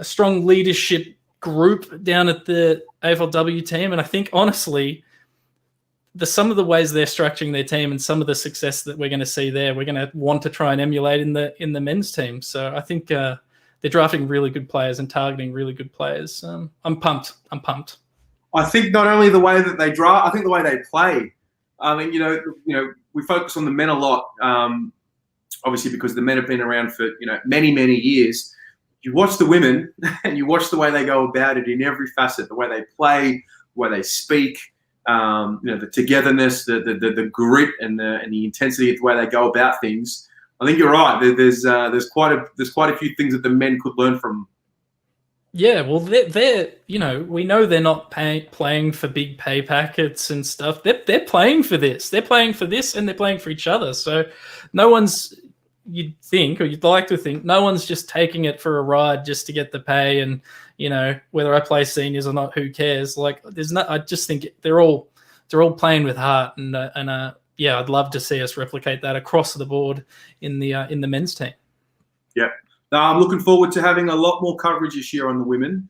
leadership group down at the AFLW team. And I think, honestly, some of the ways they're structuring their team and some of the success that we're going to see there, we're going to want to try and emulate in the men's team. So I think they're drafting really good players and targeting really good players. I'm pumped. I think not only the way that they draft, I think the way they play. I mean, you know, we focus on the men a lot, obviously because the men have been around for many, many years. You watch the women and you watch the way they go about it in every facet, the way they play, the way they speak, the togetherness, the grit and the intensity of the way they go about things. I think you're right. There's quite a few things that the men could learn from. Yeah, well, they're we know they're not playing for big pay packets and stuff. They're playing for this. They're playing for this, and they're playing for each other. So no one's, you'd think, or you'd like to think, no one's just taking it for a ride just to get the pay. And whether I play seniors or not, who cares? Like, I just think they're all playing with heart, and yeah, I'd love to see us replicate that across the board in the men's team. Yeah. I'm looking forward to having a lot more coverage this year on the women.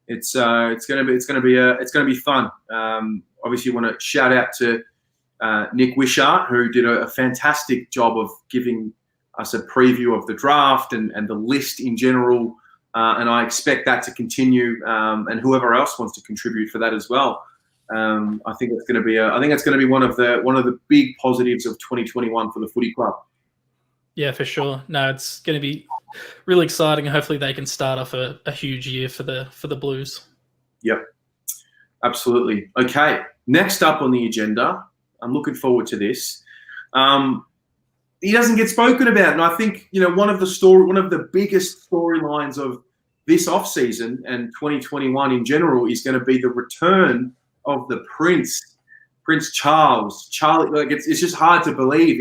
It's going to be fun. Obviously, want to shout out to Nick Wishart, who did a fantastic job of giving us a preview of the draft and the list in general. And I expect that to continue, and whoever else wants to contribute for that as well. I think it's going to be one of the big positives of 2021 for the footy club. Yeah, for sure. No, it's going to be really exciting. Hopefully, they can start off a huge year for the Blues. Yep, absolutely. Okay, next up on the agenda, I'm looking forward to this. He doesn't get spoken about, and I think one of the biggest storylines of this offseason and 2021 in general is going to be the return of the Prince Charles. Charlie, like it's just hard to believe.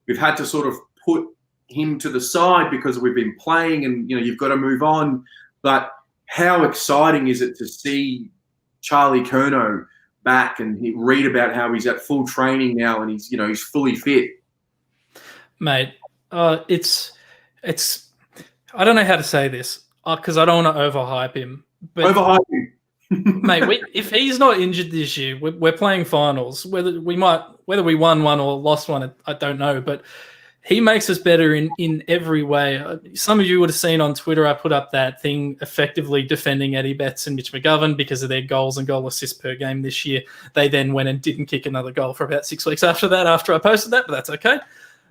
We've had to sort of put him to the side because we've been playing, and you've got to move on. But how exciting is it to see Charlie Curnow back and read about how he's at full training now and he's fully fit? Mate, it's I don't know how to say this because I don't want to overhype him. But overhype him. Mate, if he's not injured this year, we're playing finals. Whether we won one or lost one, I don't know. But he makes us better in every way. Some of you would have seen on Twitter, I put up that thing effectively defending Eddie Betts and Mitch McGovern because of their goals and goal assists per game this year. They then went and didn't kick another goal for about 6 weeks after I posted that, but that's okay.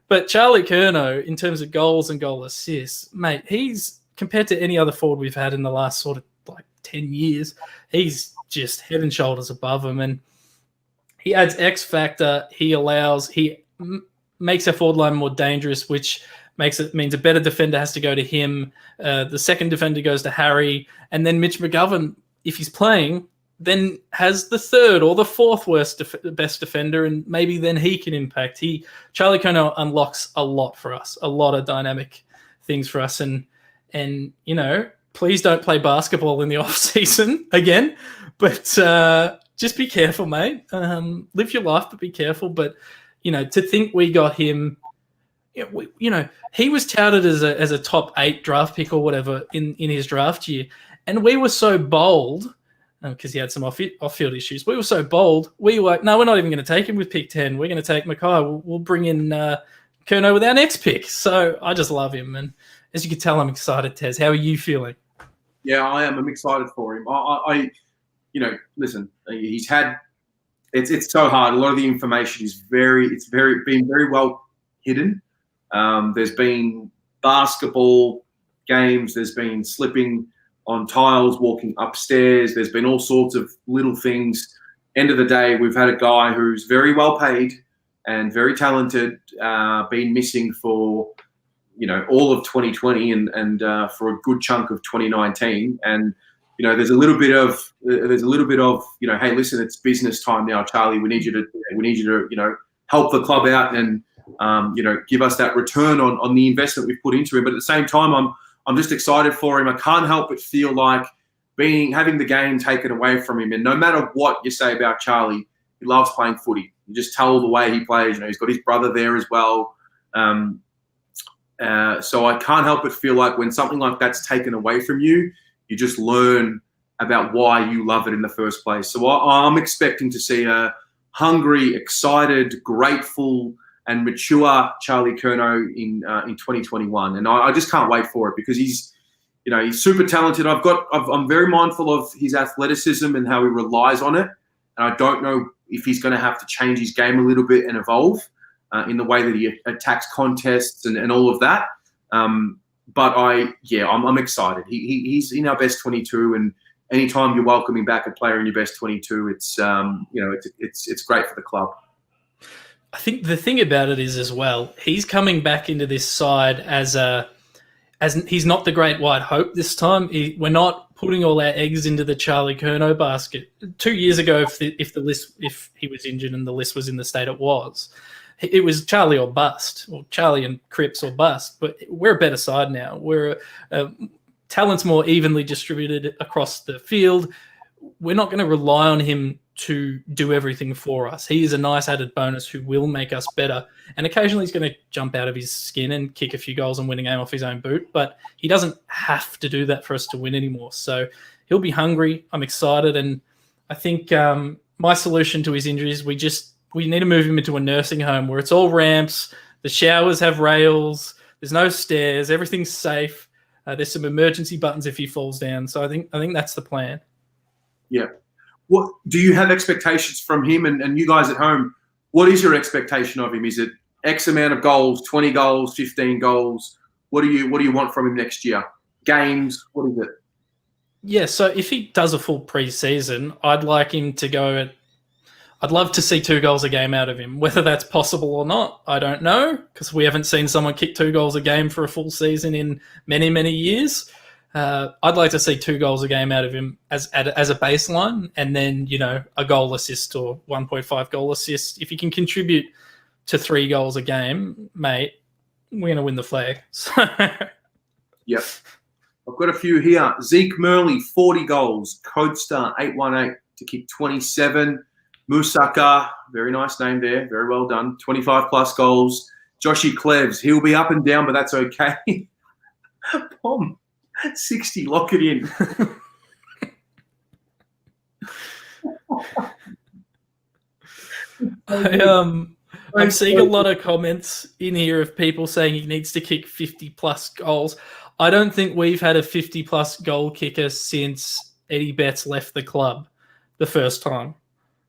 But Charlie Curnow, in terms of goals and goal assists, mate, he's compared to any other forward we've had in the last sort of 10 years, he's just head and shoulders above him. And he adds X factor. He makes our forward line more dangerous, which means a better defender has to go to him. The second defender goes to Harry. And then Mitch McGovern, if he's playing, then has the third or the fourth best defender, and maybe then he can impact. Charlie Curnow unlocks a lot for us, a lot of dynamic things for us. And please don't play basketball in the off season again, but just be careful, mate. Live your life, but be careful. But to think we got him, he was touted as a top 8 draft pick or whatever in his draft year, and we were so bold. Because he had some off-field issues. We were so bold. We were like, no, we're not even going to take him with pick 10. We're going to take Mackay. We'll bring in Curnow with our next pick. So I just love him. And as you can tell, I'm excited, Tez. How are you feeling? Yeah, I am. I'm excited for him. Listen, he's had – it's so hard. A lot of the information is been very well hidden. There's been basketball games. There's been slipping on tiles, walking upstairs. There's been all sorts of little things. End of the day, we've had a guy who's very well paid and very talented, been missing for all of 2020 and for a good chunk of 2019. And there's a little bit of hey, listen, it's business time now, Charlie. We need you to help the club out and give us that return on the investment we've put into him. But at the same time, I'm just excited for him. I can't help but feel like having the game taken away from him. And no matter what you say about Charlie, he loves playing footy. You just tell the way he plays. He's got his brother there as well. So I can't help but feel like when something like that's taken away from you, you just learn about why you love it in the first place. So I'm expecting to see a hungry, excited, grateful, and mature Charlie Curnow in 2021, and I just can't wait for it because he's super talented. I'm very mindful of his athleticism and how he relies on it, and I don't know if he's going to have to change his game a little bit and evolve in the way that he attacks contests and all of that. But I'm excited. He's in our best 22, and anytime you're welcoming back a player in your best 22, it's great for the club. I think the thing about it is as well, he's coming back into this side as he's not the great white hope this time. We're not putting all our eggs into the Charlie Curnow basket. 2 years ago, if he was injured and the list was in the state it was Charlie or bust, or Charlie and Cripps or bust. But we're a better side now. We're talent's more evenly distributed across the field. We're not going to rely on him to do everything for us. He is a nice added bonus who will make us better. And occasionally he's going to jump out of his skin and kick a few goals and win a game off his own boot. But he doesn't have to do that for us to win anymore. So he'll be hungry. I'm excited. And I think my solution to his injuries, we need to move him into a nursing home where it's all ramps. The showers have rails. There's no stairs. Everything's safe. There's some emergency buttons if he falls down. So I think that's the plan. Yeah. What do you have expectations from him and you guys at home? What is your expectation of him? Is it X amount of goals, 20 goals, 15 goals? What do you want from him next year? Games? What is it? Yeah, so if he does a full preseason, I'd like him to go I'd love to see 2 goals a game out of him. Whether that's possible or not, I don't know, because we haven't seen someone kick 2 goals a game for a full season in many, many years. I'd like to see 2 goals a game out of him as a baseline, and then, a goal assist or 1.5 goal assist. If he can contribute to 3 goals a game, mate, we're going to win the flag. Yep. I've got a few here. Zeke Murley, 40 goals. Codestar, 818 to kick 27. Musaka, very nice name there. Very well done. 25-plus goals. Joshy Clevs, he'll be up and down, but that's okay. Pom, 60, lock it in. I'm seeing a lot of comments in here of people saying he needs to kick 50-plus goals. I don't think we've had a 50-plus goal kicker since Eddie Betts left the club the first time.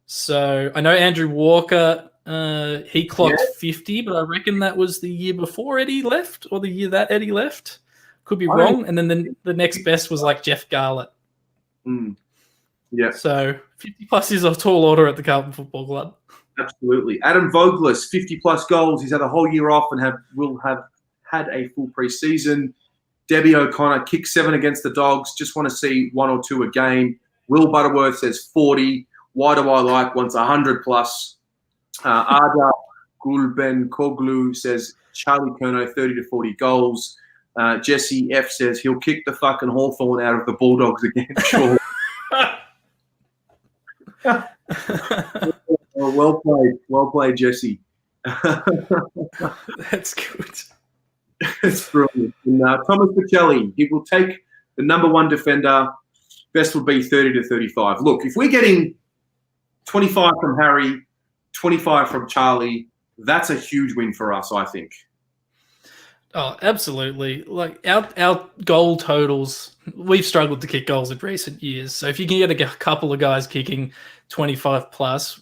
So I know Andrew Walker, he clocked 50, but I reckon that was the year before Eddie left or the year that Eddie left. Could be wrong. And then the next best was like Jeff Garlett. Yeah. So 50-plus is a tall order at the Carlton Football Club. Absolutely. Adam Voglis, 50-plus goals. He's had a whole year off and will have had a full preseason. Debbie O'Connor, kick 7 against the Dogs. Just want to see 1 or 2 a game. Will Butterworth says 40. Why do I like wants 100-plus. Arda Gulben Koglu says Charlie Curnow, 30 to 40 goals. Jesse F says he'll kick the fucking Hawthorn out of the Bulldogs again. Sure. Well played, Jesse. That's good. It's brilliant. And, Thomas Pacelli, he will take the number 1 defender. Best would be 30 to 35. Look, if we're getting 25 from Harry, 25 from Charlie, that's a huge win for us, I think. Oh, absolutely. Like our goal totals, we've struggled to kick goals in recent years. So if you can get a couple of guys kicking 25 plus,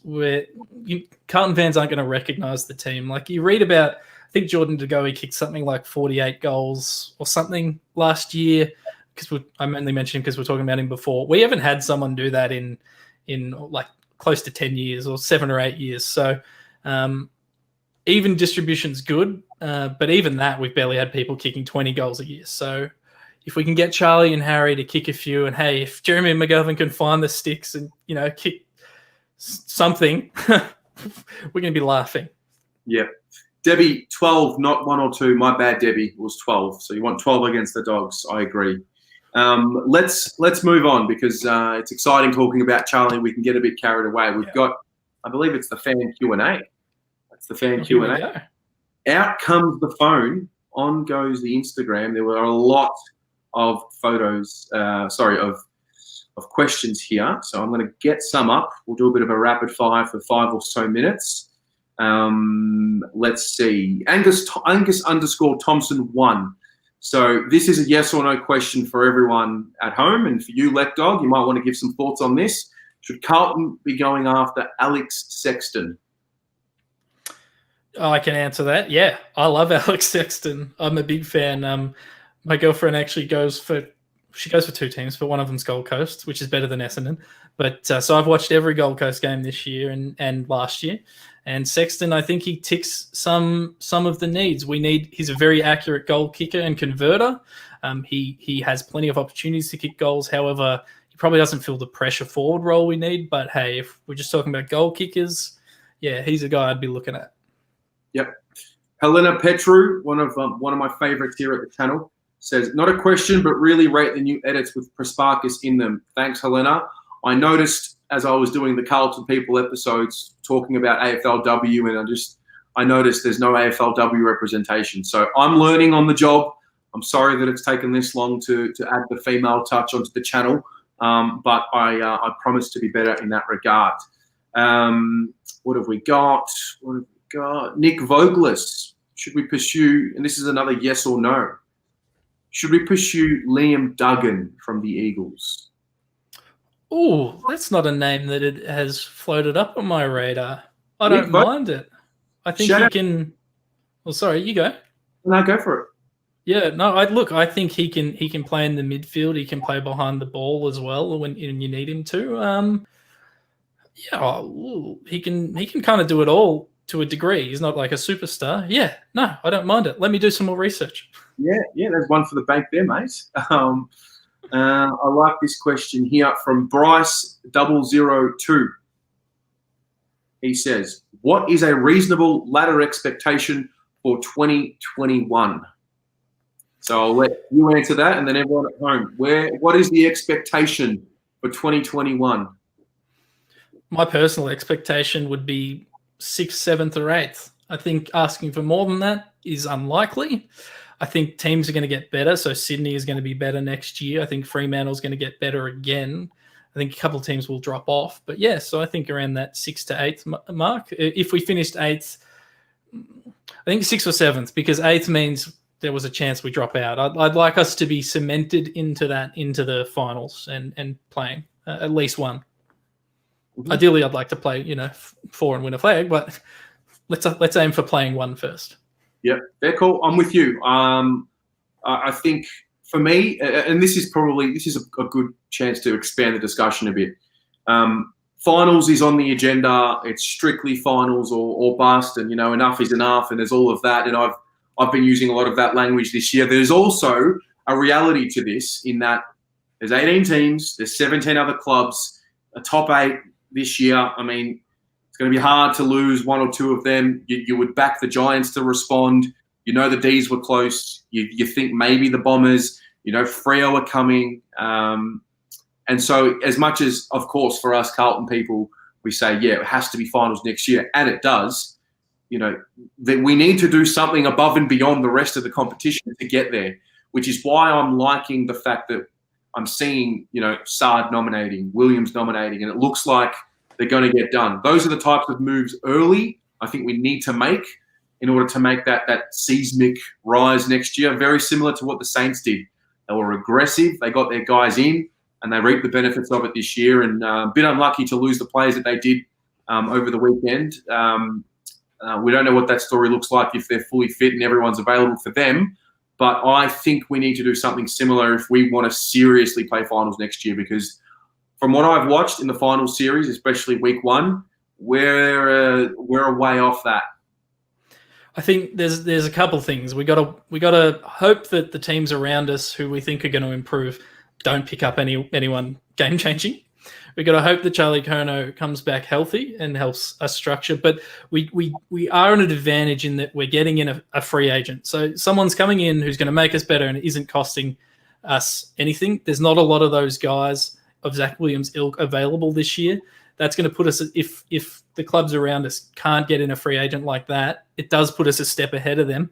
Carlton fans aren't going to recognise the team. Like you read about, I think Jordan De Goey kicked something like 48 goals or something last year. Because I'm only mentioning because we're talking about him before. We haven't had someone do that in like close to 10 years or 7 or 8 years. So even distribution's good, but even that, we've barely had people kicking 20 goals a year. So if we can get Charlie and Harry to kick a few, and hey, if Jeremy McGovern can find the sticks and, kick something, we're going to be laughing. Yeah. Debbie, 12, not 1 or 2. My bad, Debbie. It was 12. So you want 12 against the Dogs. I agree. Let's move on because it's exciting talking about Charlie. We can get a bit carried away. We've got, I believe it's the fan Q&A. That's the fan Q&A. Out comes the phone. On goes the Instagram. There were a lot of photos, of questions here. So I'm going to get some up. We'll do a bit of a rapid fire for 5 or so minutes. Let's see. Angus _ Thompson 1. So this is a yes or no question for everyone at home. And for you, LekDog, you might want to give some thoughts on this. Should Carlton be going after Alex Sexton? Oh, I can answer that. Yeah, I love Alex Sexton. I'm a big fan. My girlfriend actually goes for 2 teams, but one of them's Gold Coast, which is better than Essendon. But so I've watched every Gold Coast game this year and last year. And Sexton, I think he ticks some of the needs. He's a very accurate goal kicker and converter. He has plenty of opportunities to kick goals. However, he probably doesn't feel the pressure forward role we need. But hey, if we're just talking about goal kickers, yeah, he's a guy I'd be looking at. Yep. Helena Petru, one of my favorites here at the channel, says, not a question, but really rate the new edits with Prasparkas in them. Thanks, Helena. I noticed as I was doing the Carlton People episodes talking about AFLW, and I noticed there's no AFLW representation. So I'm learning on the job. I'm sorry that it's taken this long to add the female touch onto the channel, but I promise to be better in that regard. What have we got? Nick Voglis. should we pursue, and this is another yes or no, should we pursue Liam Duggan from the Eagles? Oh, that's not a name that it has floated up on my radar. I don't mind it. I think he can. Well, sorry, you go. No, go for it. Yeah, no, I think he can play in the midfield. He can play behind the ball as well when you need him to. He can kind of do it all to a degree. He's not like a superstar. Yeah, no, I don't mind it. Let me do some more research. Yeah, there's one for the bank there, mate. I like this question here from Bryce002. He says, what is a reasonable ladder expectation for 2021? So I'll let you answer that, and then everyone at home. What is the expectation for 2021? My personal expectation would be 6th, 7th, or 8th. I think asking for more than that is unlikely. I think teams are going to get better. So Sydney is going to be better next year. I think Fremantle's going to get better again. I think a couple of teams will drop off. But yeah, so I think around that 6th to 8th mark. If we finished 8th, I think 6th or 7th, because 8th means there was a chance we drop out. I'd like us to be cemented into the finals and playing at least one. Mm-hmm. Ideally, I'd like to play, 4 and win a flag, but let's aim for playing 1 first. Yeah, they're cool. I'm with you. I think for me, and this is a good chance to expand the discussion a bit. Finals is on the agenda. It's strictly finals or bust, and enough is enough, and there's all of that. And I've been using a lot of that language this year. There's also a reality to this in that there's 18 teams, there's 17 other clubs, a top 8 this year. I mean, it's going to be hard to lose 1 or 2 of them. You would back the Giants to respond. The D's were close. You think maybe the Bombers, Freo are coming. And so as much as, of course, for us Carlton people, we say, yeah, it has to be finals next year, and it does, that we need to do something above and beyond the rest of the competition to get there, which is why I'm liking the fact that I'm seeing, Saad nominating, Williams nominating, and it looks like they're going to get done. Those are the types of moves early I think we need to make in order to make that seismic rise next year, very similar to what the Saints did. They were aggressive. They got their guys in, and they reaped the benefits of it this year. And a bit unlucky to lose the players that they did over the weekend. We don't know what that story looks like if they're fully fit and everyone's available for them. But I think we need to do something similar if we want to seriously play finals next year, because from what I've watched in the final series, especially week 1, we're a way off that. I think there's a couple things. We gotta hope that the teams around us who we think are going to improve don't pick up anyone game changing. We got to hope that Charlie Curnow comes back healthy and helps us structure. But we are at an advantage in that we're getting in a free agent. So someone's coming in who's going to make us better and it isn't costing us anything. There's not a lot of those guys of Zach Williams' ilk available this year. That's going to put us, if the clubs around us can't get in a free agent like that, it does put us a step ahead of them.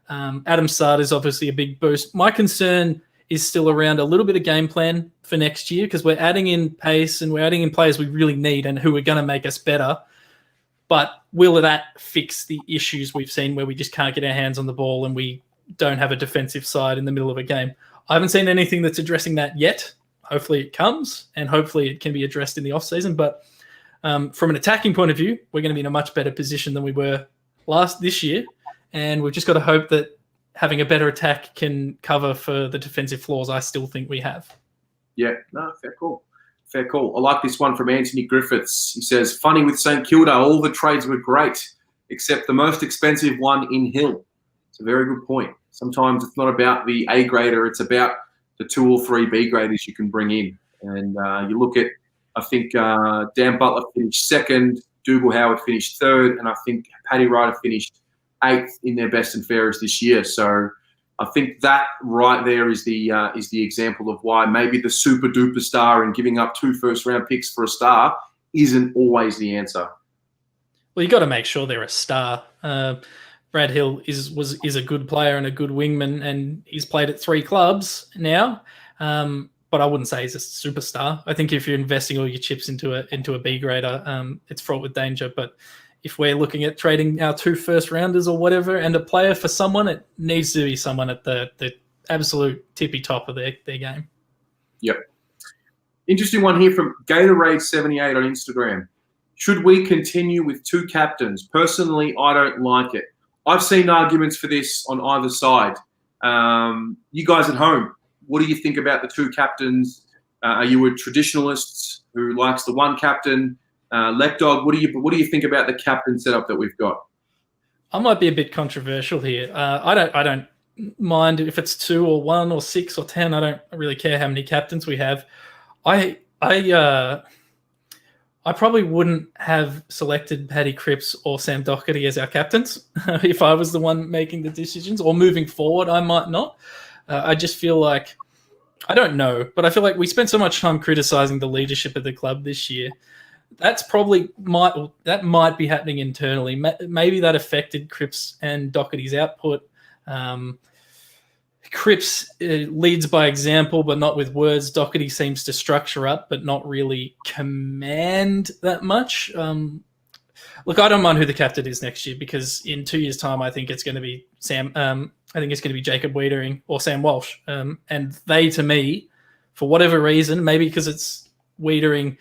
Adam Saad is obviously a big boost. My concern is still around a little bit of game plan for next year, because we're adding in pace and we're adding in players we really need and who are going to make us better. But will that fix the issues we've seen where we just can't get our hands on the ball and we don't have a defensive side in the middle of a game? I haven't seen anything that's addressing that yet. Hopefully it comes, and hopefully it can be addressed in the off-season. But from an attacking point of view, we're going to be in a much better position than we were this year. And we've just got to hope that having a better attack can cover for the defensive flaws I still think we have. Yeah, no, fair call. Fair call. I like this one from Anthony Griffiths. He says, funny with St Kilda, all the trades were great, except the most expensive one in Hill. It's a very good point. Sometimes it's not about the A grader, it's about the 2 or 3 B graders you can bring in. And you look at, I think Dan Butler finished 2nd, Dougal Howard finished 3rd, and I think Paddy Ryder finished 8th in their best and fairest this year. So I think that right there is the example of why maybe the super duper star and giving up 2 first-round picks for a star isn't always the answer. Well, you got to make sure they're a star. Brad Hill is a good player and a good wingman, and he's played at 3 clubs now. But I wouldn't say he's a superstar. I think if you're investing all your chips into a B grader, it's fraught with danger. But if we're looking at trading our 2 first-rounders or whatever and a player for someone, it needs to be someone at the absolute tippy top of their game. Yep. Interesting one here from Gatorade78 on Instagram. Should we continue with 2 captains? Personally, I don't like it. I've seen arguments for this on either side. You guys at home, what do you think about the 2 captains? Are you a traditionalist who likes the 1 captain? LekDog, what do you think about the captain setup that we've got? I might be a bit controversial here. I don't mind if it's 2 or 1 or 6 or 10. I don't really care how many captains we have. I probably wouldn't have selected Paddy Cripps or Sam Doherty as our captains if I was the one making the decisions, or moving forward, I might not. I just feel like, I don't know, but I feel like we spent so much time criticizing the leadership of the club this year. That's probably might be happening internally. Maybe that affected Cripps and Doherty's output. Cripps leads by example, but not with words. Doherty seems to structure up, but not really command that much. Look, I don't mind who the captain is next year, because in 2 years' time, I think it's going to be Sam. I think it's going to be Jacob Wiedering or Sam Walsh. And they, to me, for whatever reason, maybe because it's Wiedering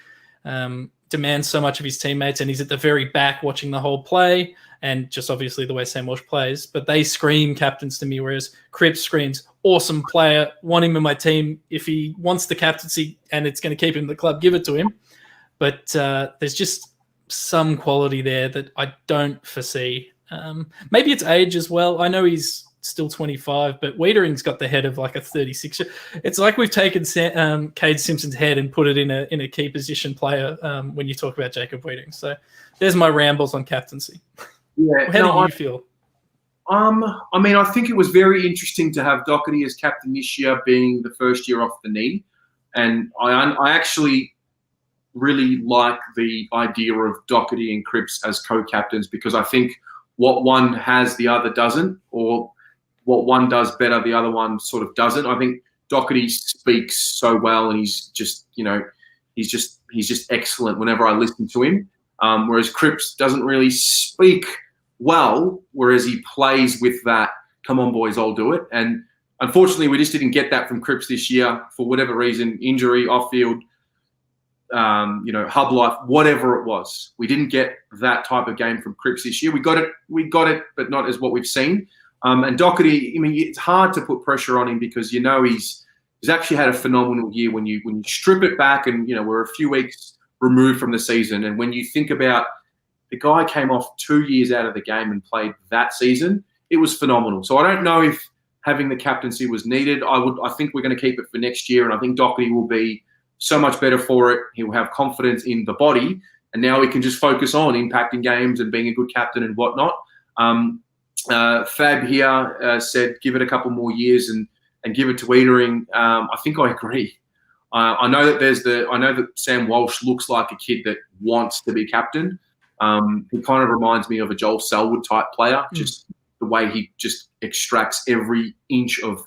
demands so much of his teammates and he's at the very back watching the whole play, and just obviously the way Sam Walsh plays, but they scream captains to me, whereas Cripps screams, awesome player, want him in my team. If he wants the captaincy and it's going to keep him in the club, give it to him. But there's just some quality there that I don't foresee. Maybe it's age as well. I know he's still 25, but Wiedering's got the head of like a 36. It's like we've taken Cade Simpson's head and put it in a key position player when you talk about Jacob Wiedering. So there's my rambles on captaincy. Yeah, How do you feel? I mean, I think it was very interesting to have Doherty as captain this year, being the first year off the knee. And I actually really like the idea of Doherty and Cripps as co-captains, because I think what one has, the other doesn't, or what one does better, the other one sort of doesn't. I think Doherty speaks so well, and he's just excellent whenever I listen to him. Whereas Cripps doesn't really speak well, whereas he plays with that, come on boys, I'll do it. And unfortunately, we just didn't get that from Cripps this year for whatever reason, injury, off-field, hub life, whatever it was. We didn't get that type of game from Cripps this year. We got it, but not as what we've seen. And Doherty, I mean, it's hard to put pressure on him, because he's actually had a phenomenal year when you strip it back, and we're a few weeks removed from the season, and when you think about the guy came off 2 years out of the game and played that season, it was phenomenal. So I don't know if having the captaincy was needed. I think we're going to keep it for next year, and I think Doherty will be so much better for it. He will have confidence in the body, and now he can just focus on impacting games and being a good captain and whatnot. Fab here said, give it a couple more years and give it to Wiedering. I think I agree. I know that Sam Walsh looks like a kid that wants to be captain. He kind of reminds me of a Joel Selwood type player, just the way he just extracts every inch of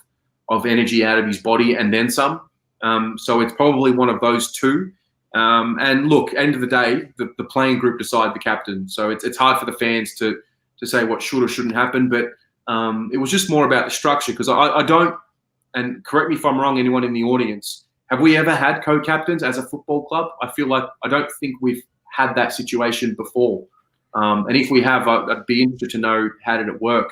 energy out of his body and then some. So it's probably one of those two. And look, end of the day, the playing group decide the captain. So it's hard for the fans to say what should or shouldn't happen. But it was just more about the structure, because I don't, and correct me if I'm wrong, anyone in the audience, have we ever had co-captains as a football club? I feel like I don't think we've had that situation before. And if we have, I'd be interested to know, how did it work?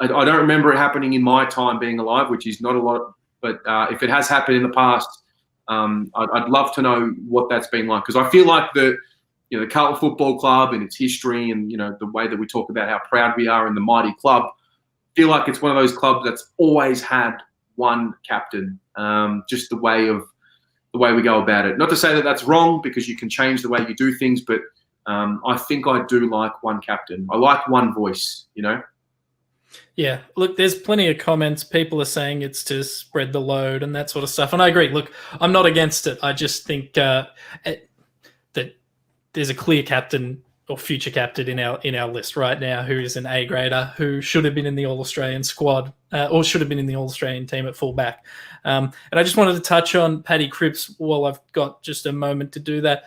I don't remember it happening in my time being alive, which is not a lot. But if it has happened in the past, I'd love to know what that's been like. Because I feel like the Carlton Football Club and its history, and the way that we talk about how proud we are in the mighty club, feel like it's one of those clubs that's always had one captain. Just the way we go about it. Not to say that that's wrong, because you can change the way you do things, but I think I do like one captain. I like one voice, Yeah, look, there's plenty of comments. People are saying it's to spread the load and that sort of stuff. And I agree. Look, I'm not against it. I just think that there's a clear captain or future captain in our list right now, who is an A grader, who should have been in the All Australian squad, or should have been in the All Australian team at fullback. And I just wanted to touch on Paddy Cripps while I've got just a moment to do that.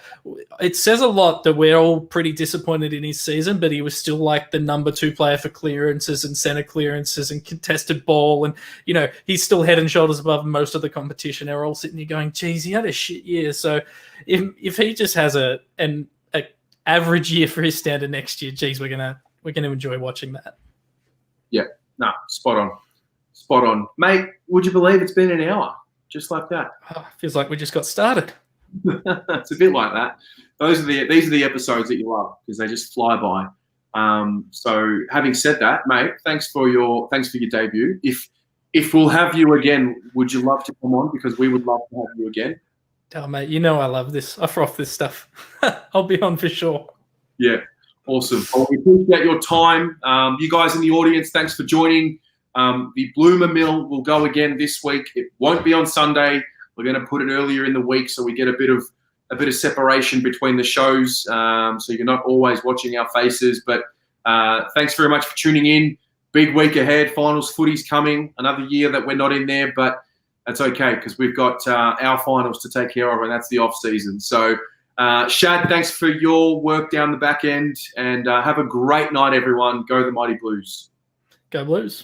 It says a lot that we're all pretty disappointed in his season, but he was still like the number 2 player for clearances and centre clearances and contested ball. And, you know, he's still head and shoulders above most of the competition. They're all sitting here going, geez, he had a shit year. So if he just has an average year for his standard next year, geez, we're gonna enjoy watching that. Yeah, no, spot on, mate. Would you believe it's been an hour just like that? Oh, feels like we just got started. It's a bit like that. These are the episodes that you love because they just fly by. So having said that, mate, thanks for your debut. If we'll have you again, would you love to come on? Because we would love to have you again. Oh, mate, you know I love this. I froth this stuff. I'll be on for sure. Yeah, awesome. Well, we appreciate your time. You guys in the audience, thanks for joining. The Bloomer Mill will go again this week. It won't be on Sunday. We're going to put it earlier in the week so we get a bit of separation between the shows, so you're not always watching our faces. But thanks very much for tuning in. Big week ahead. Finals footy's coming. Another year that we're not in there, but that's okay because we've got our finals to take care of, and that's the off-season. So, Shad, thanks for your work down the back end, and have a great night, everyone. Go the Mighty Blues. Go Blues.